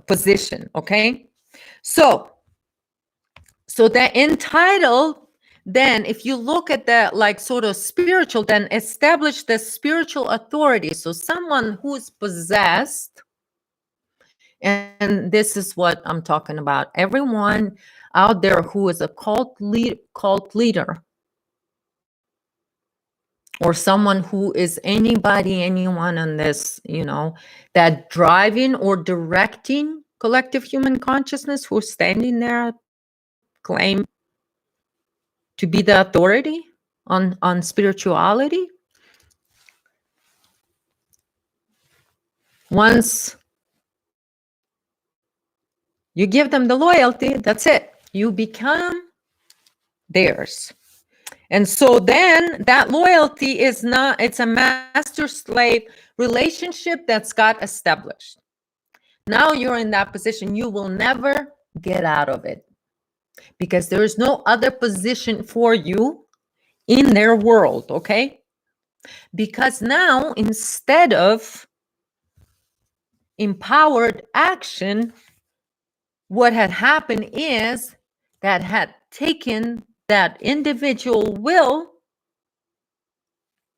position. Okay, so that entitled, then if you look at the like sort of spiritual, then establish the spiritual authority. So someone who is possessed, and this is what I'm talking about, everyone out there who is a cult leader, or someone who is anyone on this, that driving or directing collective human consciousness, who's standing there, claim to be the authority on spirituality. Once you give them the loyalty, that's it. You become theirs. And so then that loyalty is not, it's a master-slave relationship that's got established. Now you're in that position. You will never get out of it, because there is no other position for you in their world, okay? Because now, instead of empowered action, what had happened is that had taken that individual will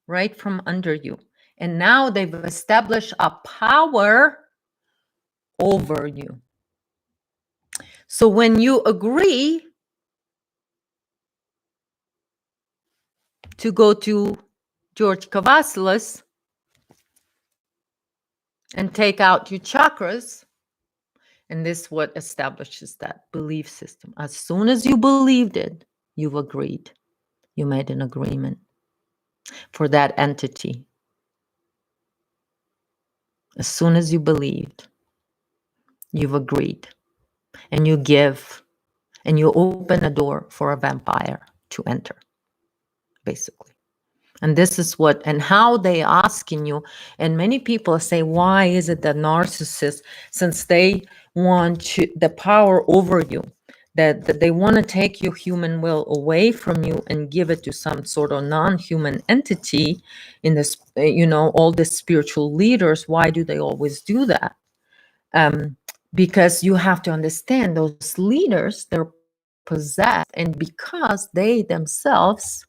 right from under you. And now they've established a power over you. So when you agree to go to George Kavasilas and take out your chakras, and this is what establishes that belief system. As soon as you believed it, you've agreed. You made an agreement for that entity. As soon as you believed, you've agreed. And you give, and you open a door for a vampire to enter, basically. And this is what, and how they asking you. And many people say, why is it that narcissists, since they want the power over you, that they want to take your human will away from you and give it to some sort of non-human entity in this, all the spiritual leaders, why do they always do that? Because you have to understand those leaders, they're possessed, and because they themselves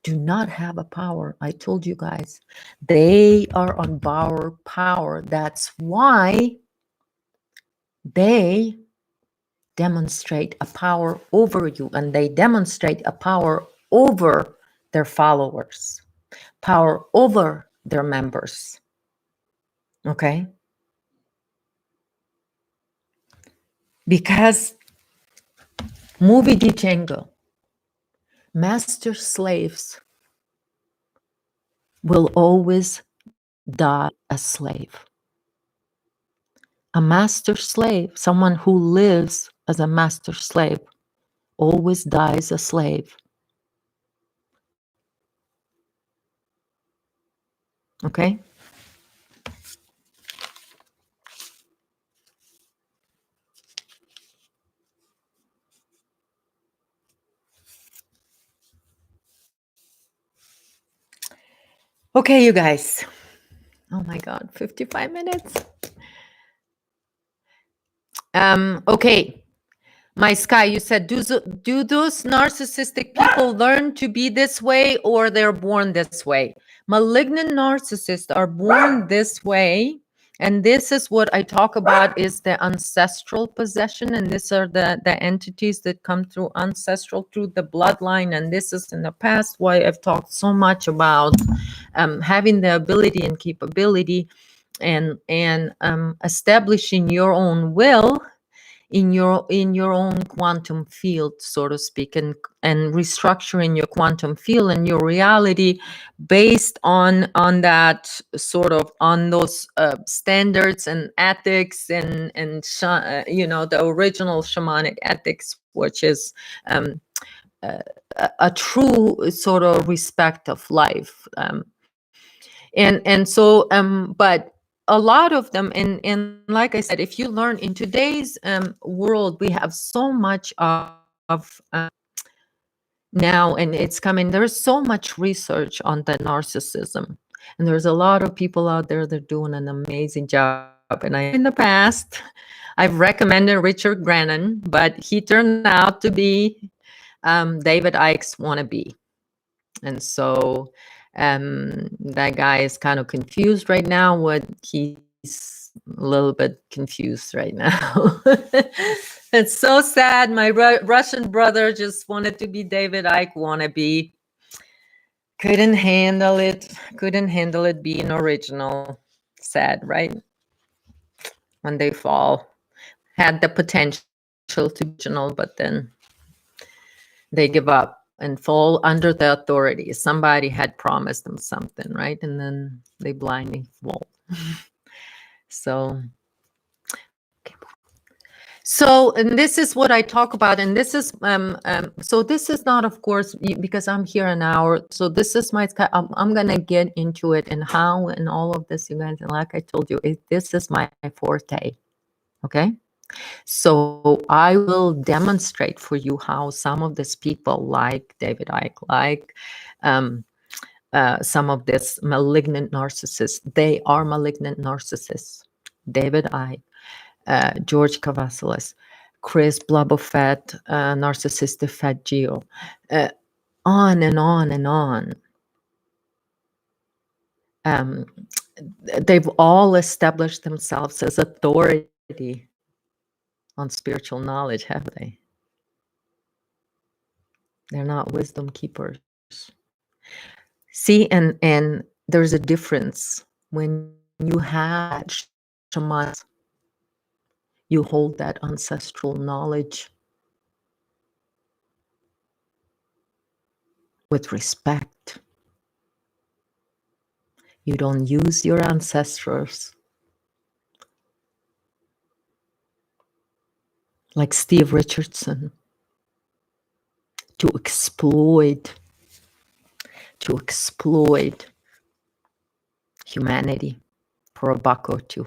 do not have a power. I told you guys, they are on borrowed power. That's why they demonstrate a power over you, and they demonstrate a power over their followers, power over their members. Okay? Because movie Django, master slaves will always die a slave. A master slave, someone who lives as a master slave, always dies a slave. Okay? Okay, you guys. Oh my God, 55 minutes. Okay. My Sky, you said, do those narcissistic people learn to be this way or they're born this way? Malignant narcissists are born this way. And this is what I talk about is the ancestral possession. And these are the entities that come through ancestral, through the bloodline. And this is in the past why I've talked so much about having the ability and capability and establishing your own will in your own quantum field, so to speak, and restructuring your quantum field and your reality based on that sort of on those standards and ethics and the original shamanic ethics, which is a true sort of respect of life. But a lot of them, and like I said, if you learn in today's world, we have so much of now, and it's coming, there's so much research on the narcissism, and there's a lot of people out there that are doing an amazing job. And I know in the past I've recommended Richard Grannon, but he turned out to be David Icke's wannabe. And so that guy is kind of confused right now. He's a little bit confused right now. It's so sad. My Russian brother just wanted to be David Icke wannabe. Couldn't handle it. Couldn't handle it being original. Sad, right? When they fall. Had the potential to be original, but then they give up and fall under the authority. Somebody had promised them something, right? And then they blindly fall. So, and this is what I talk about, and this is so this is not, of course, because I'm here an hour. So this is I'm gonna get into it and how and all of this, you guys. And like I told you, this is my forte. Okay. So I will demonstrate for you how some of these people, like David Icke, like some of this malignant narcissists, they are malignant narcissists. David Icke, George Cavassalis, Chris Blabofet, narcissistic fat Geo, on and on and on. They've all established themselves as authority on spiritual knowledge, have they? They're not wisdom keepers. See, and there's a difference when you have that shaman, you hold that ancestral knowledge with respect. You don't use your ancestors like Steve Richardson to exploit humanity for a buck or two,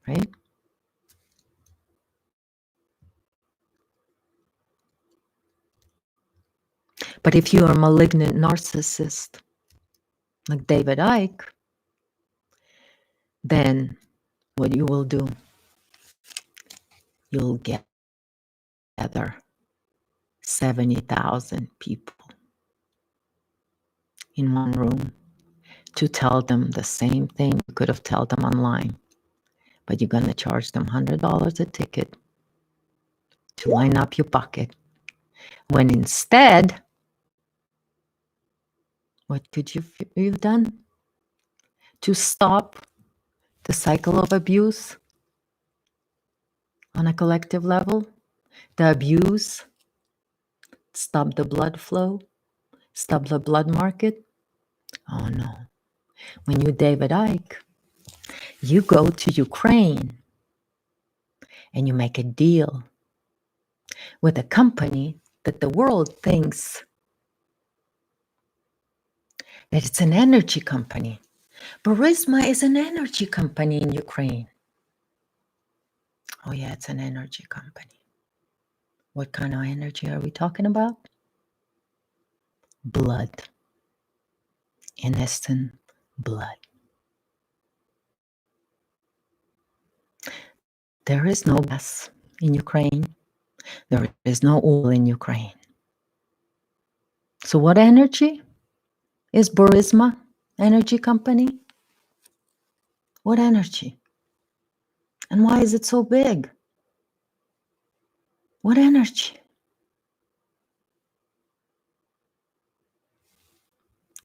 right? But if you're a malignant narcissist like David Icke, then what you will do, you'll gather 70,000 people in one room to tell them the same thing you could have told them online, but you're going to charge them $100 a ticket to line up your bucket, when instead, what could you've done to stop the cycle of abuse on a collective level? The abuse, stop the blood flow, stop the blood market. Oh no. When you David Icke, you go to Ukraine and you make a deal with a company that the world thinks that it's an energy company. Burisma is an energy company in Ukraine. Oh yeah, it's an energy company. What kind of energy are we talking about? blood, innocent blood. There is no gas in Ukraine. There is no oil in Ukraine. So what energy is Burisma Energy Company? What energy? And why is it so big? What energy?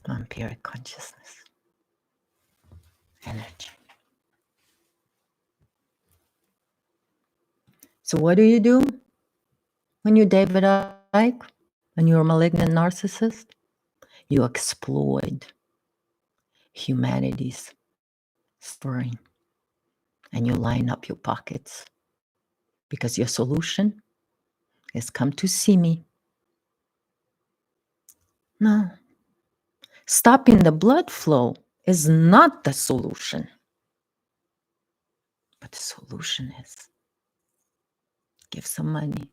Vampiric consciousness. Energy. So what do you do when you're David Icke and you're a malignant narcissist? You exploit humanity's suffering and you line up your pockets because your solution is come to see me. No. Stopping the blood flow is not the solution. But the solution is give some money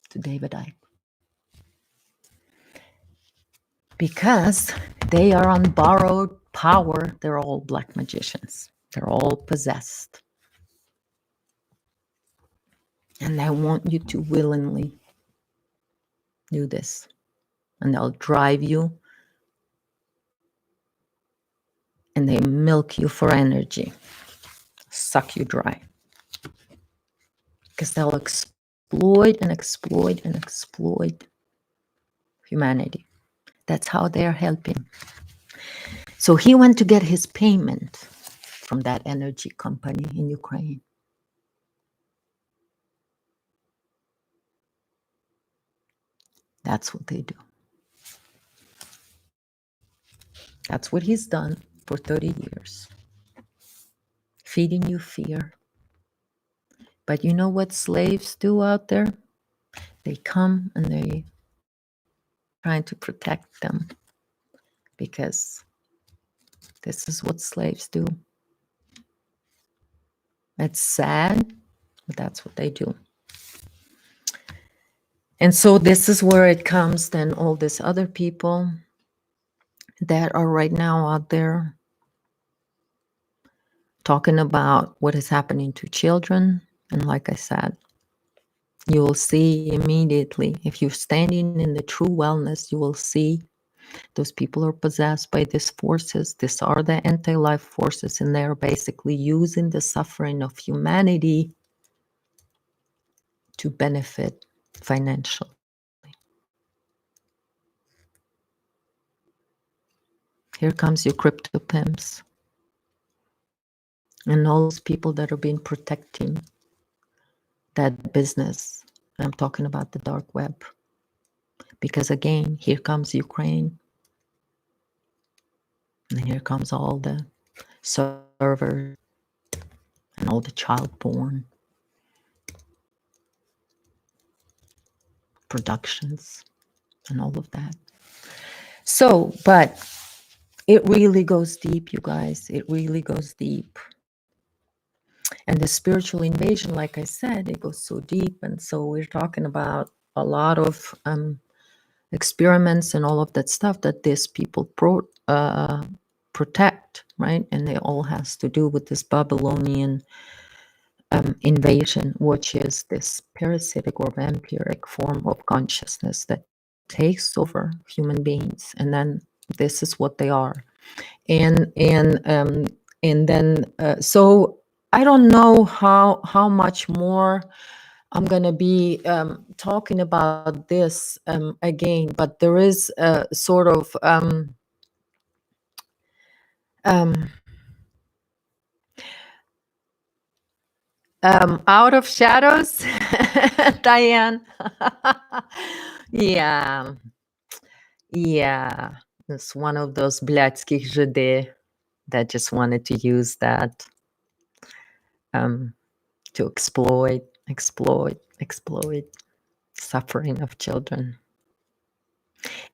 to David Icke. Because they are on borrowed power. They're all black magicians. They're all possessed. And they want you to willingly do this. And they'll drive you. And they milk you for energy. Suck you dry. Because they'll exploit and exploit and exploit humanity. That's how they're helping. So he went to get his payment from that energy company in Ukraine. That's what they do. That's what he's done for 30 years. Feeding you fear. But you know what slaves do out there? They come and they trying to protect them because this is what slaves do. It's sad, but that's what they do. And so this is where it comes then all these other people that are right now out there talking about what is happening to children. And like I said, you will see immediately, if you're standing in the true wellness, you will see those people are possessed by these forces. These are the anti-life forces, and they're basically using the suffering of humanity to benefit financially. Here comes your crypto pimps and all those people that are being protecting that business. I'm talking about the dark web. Because again, here comes Ukraine. And here comes all the servers and all the child porn productions and all of that. So, but it really goes deep, you guys. It really goes deep. And the spiritual invasion, like I said, it goes so deep. And so we're talking about a lot of experiments and all of that stuff that these people protect, right? And it all has to do with this Babylonian invasion, which is this parasitic or vampiric form of consciousness that takes over human beings. And then this is what they are. And then so I don't know how much more I'm going to be talking about this again, but there is a sort of out of shadows, Diane. Yeah, it's one of those блядских ЖД that just wanted to use that to exploit suffering of children.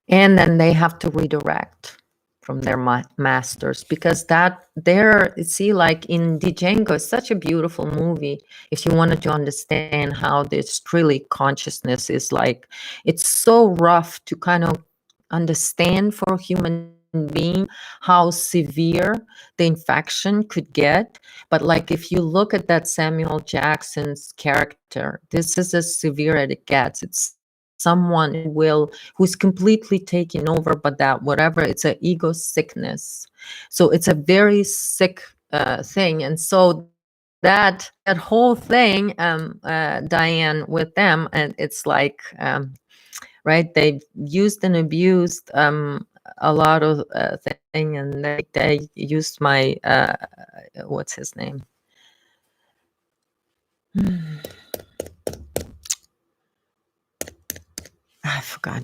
And then they have to redirect from their masters, because that there, see, like in Django, it's such a beautiful movie. If you wanted to understand how this really consciousness is, like, it's so rough to kind of understand for human being how severe the infection could get. But like if you look at that Samuel Jackson's character, this is as severe as it gets. It's someone who's completely taken over, but that whatever, it's an ego sickness. So it's a very sick thing. And so that whole thing, Diane, with them, and it's like right, they've used and abused a lot of thing, and they used my what's his name. I forgot.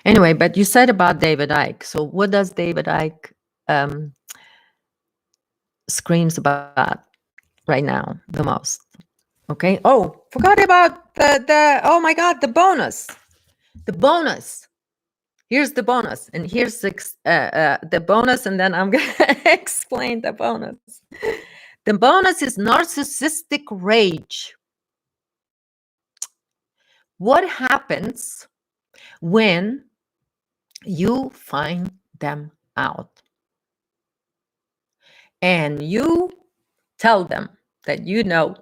Anyway, but you said about David Icke. So what does David Icke screams about right now the most? Okay. Oh, forgot about the oh my God, the bonus. The bonus. Here's the bonus, and here's the bonus, and then I'm gonna explain the bonus. The bonus is narcissistic rage. What happens when you find them out and you tell them that you know,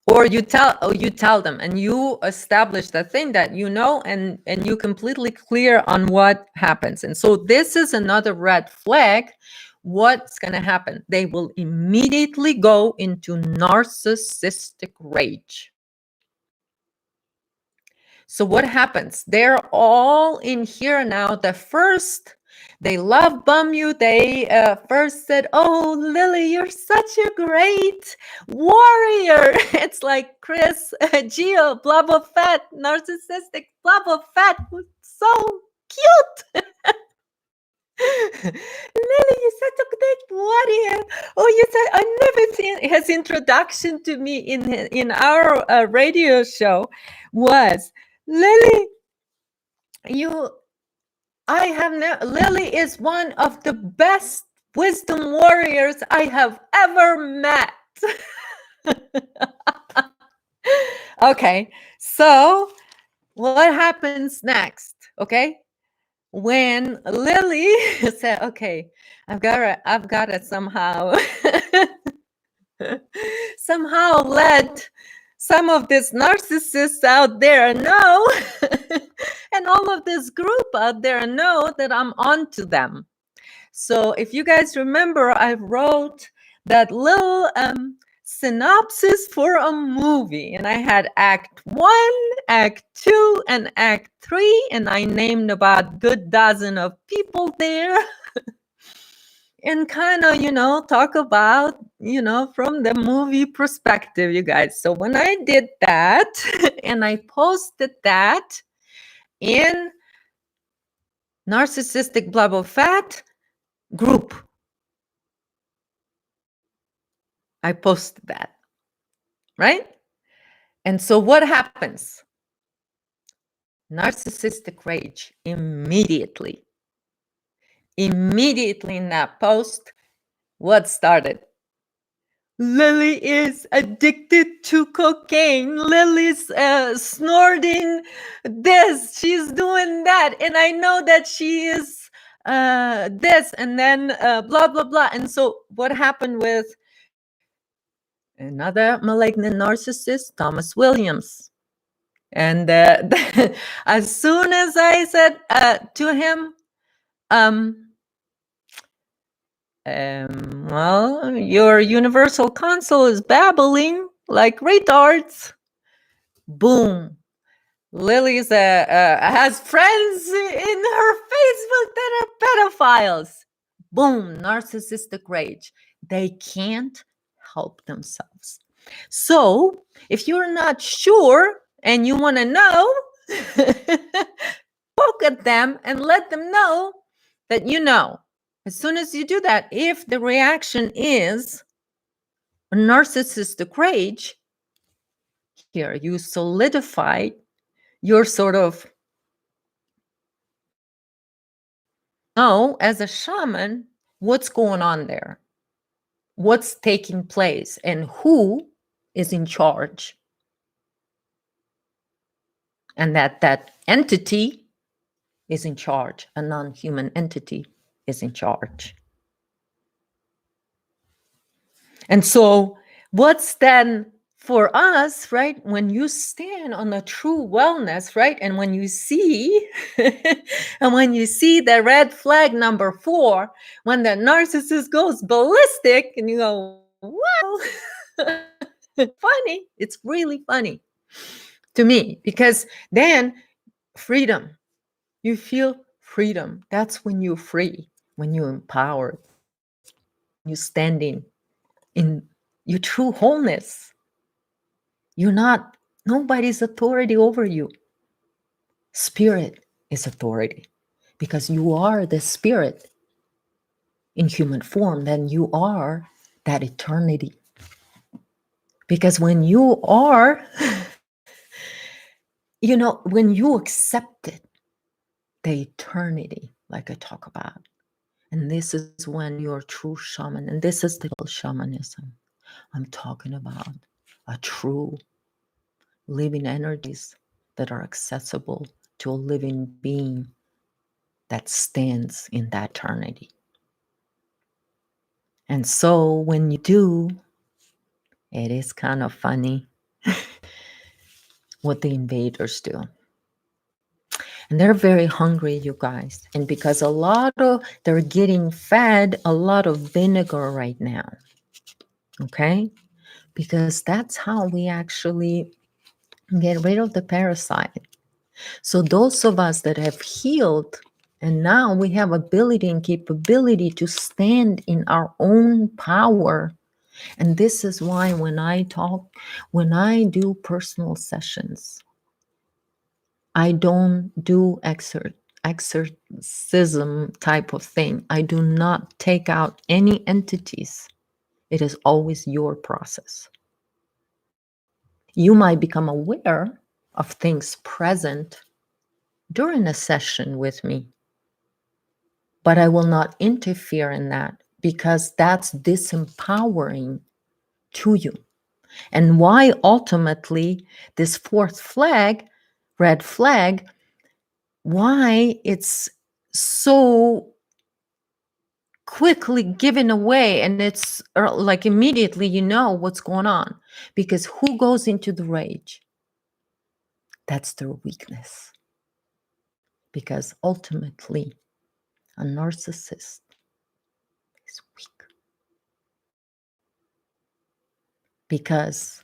or you tell them and you establish the thing that you know, and you completely clear on what happens. And so this is another red flag. What's going to happen? They will immediately go into narcissistic rage. So what happens? They're all in here now. They love bomb you. They first said, "Oh, Lily, you're such a great warrior." It's like Chris, Geo, blah blah fat, narcissistic, blah blah fat, so cute. Lily, you're such a great warrior. Oh, you said I never seen his introduction to me in our radio show was, Lily, Lily is one of the best wisdom warriors I have ever met. Okay, so what happens next? Okay, when Lily said, "Okay, I've got to somehow let some of these narcissists out there know, and all of this group out there know that I'm onto them." So if you guys remember, I wrote that little synopsis for a movie, and I had Act 1, Act 2, and Act 3, and I named about good dozen of people there. And kind of, talk about, from the movie perspective, you guys. So when I did that and I posted that in Narcissistic Blah Blah Fat group, I posted that, right? And so what happens? Narcissistic rage immediately in that post, what started? Lily is addicted to cocaine. Lily's snorting this. She's doing that. And I know that she is this. And then blah, blah, blah. And so what happened with another malignant narcissist, Thomas Williams? And as soon as I said to him, well, your universal console is babbling like retards. Boom. Lily's has friends in her Facebook that are pedophiles. Boom. Narcissistic rage. They can't help themselves. So if you're not sure and you want to know, poke at them and let them know that you know. As soon as you do that, if the reaction is a narcissistic rage, here you solidify your sort of know as a shaman what's going on there, what's taking place, and who is in charge. And that entity is in charge. A non-human entity is in charge. And so, what's then for us, right? When you stand on the true wellness, right? And when you see, and when you see the red flag number 4, when the narcissist goes ballistic, and you go, wow, funny. It's really funny to me because then freedom, you feel freedom. That's when you're free, when you're empowered, when you're standing in your true wholeness. You're not, nobody's authority over you. Spirit is authority because you are the spirit in human form, then you are that eternity. Because when you are, when you accept it, the eternity, like I talk about, and this is when you're true shaman, and this is the shamanism. I'm talking about a true living energies that are accessible to a living being that stands in that eternity. And so when you do, it is kind of funny what the invaders do. And they're very hungry, you guys. And because they're getting fed a lot of vinegar right now. Okay? Because that's how we actually get rid of the parasite. So those of us that have healed, and now we have ability and capability to stand in our own power. And this is why when I do personal sessions, I don't do exorcism type of thing. I do not take out any entities. It is always your process. You might become aware of things present during a session with me, but I will not interfere in that because that's disempowering to you. And why ultimately this fourth flag, red flag, why it's so quickly given away, and it's like immediately you know what's going on, because who goes into the rage? That's their weakness. Because ultimately, a narcissist is weak. Because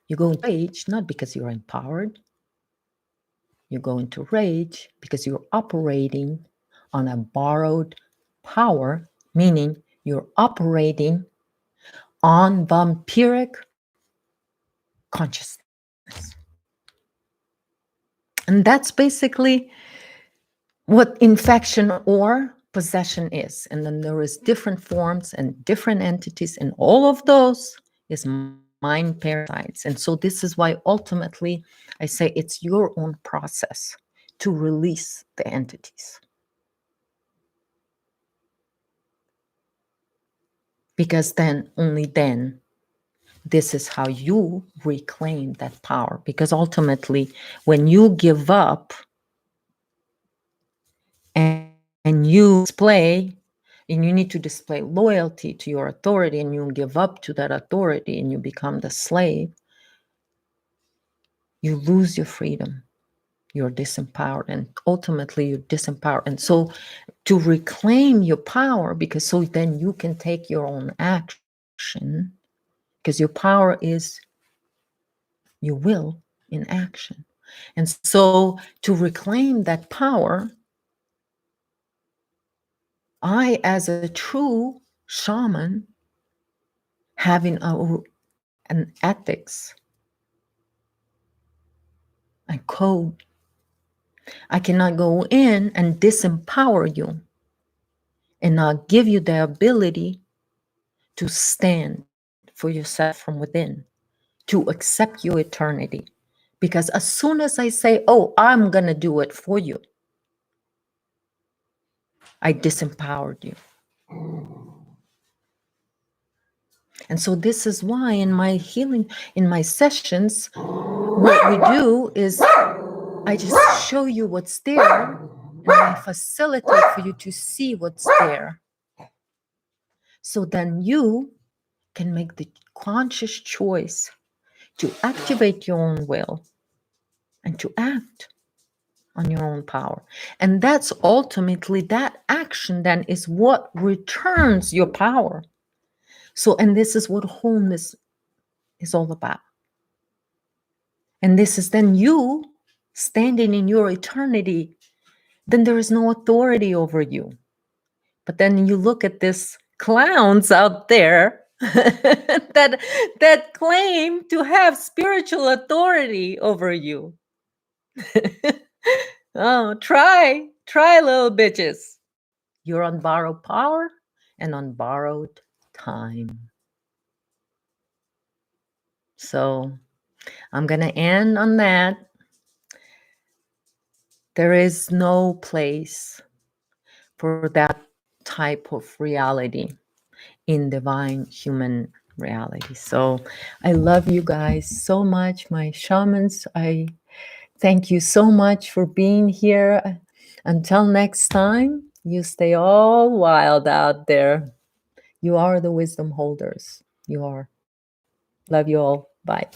you go into rage not because you're empowered. You go into rage because you're operating on a borrowed power, meaning you're operating on vampiric consciousness. And that's basically what infection or possession is. And then there is different forms and different entities, and all of those is mind parasites. And so this is why ultimately I say it's your own process to release the entities. Because then, only then, this is how you reclaim that power. Because ultimately, when you give up and you display, and you need to display loyalty to your authority, and you give up to that authority and you become the slave, you lose your freedom. You're disempowered, and ultimately you're disempowered. And so to reclaim your power, because so then you can take your own action, because your power is your will in action. And so to reclaim that power, I, as a true shaman, having an ethics and code, I cannot go in and disempower you and not give you the ability to stand for yourself from within, to accept your eternity. Because as soon as I say, oh, I'm going to do it for you, I disempowered you. And so this is why in my healing, in my sessions, what we do is I just show you what's there, and I facilitate for you to see what's there. So then you can make the conscious choice to activate your own will and to act on your own power. And that's ultimately, that action then is what returns your power. So, and this is what wholeness is all about. And this is then you standing in your eternity. Then there is no authority over you. But then you look at this clowns out there that claim to have spiritual authority over you. Oh, try, little bitches. You're on borrowed power and on borrowed time. So I'm going to end on that. There is no place for that type of reality in divine human reality. So I love you guys so much, my shamans. I thank you so much for being here. Until next time, you stay all wild out there. You are the wisdom holders. You are. Love you all. Bye.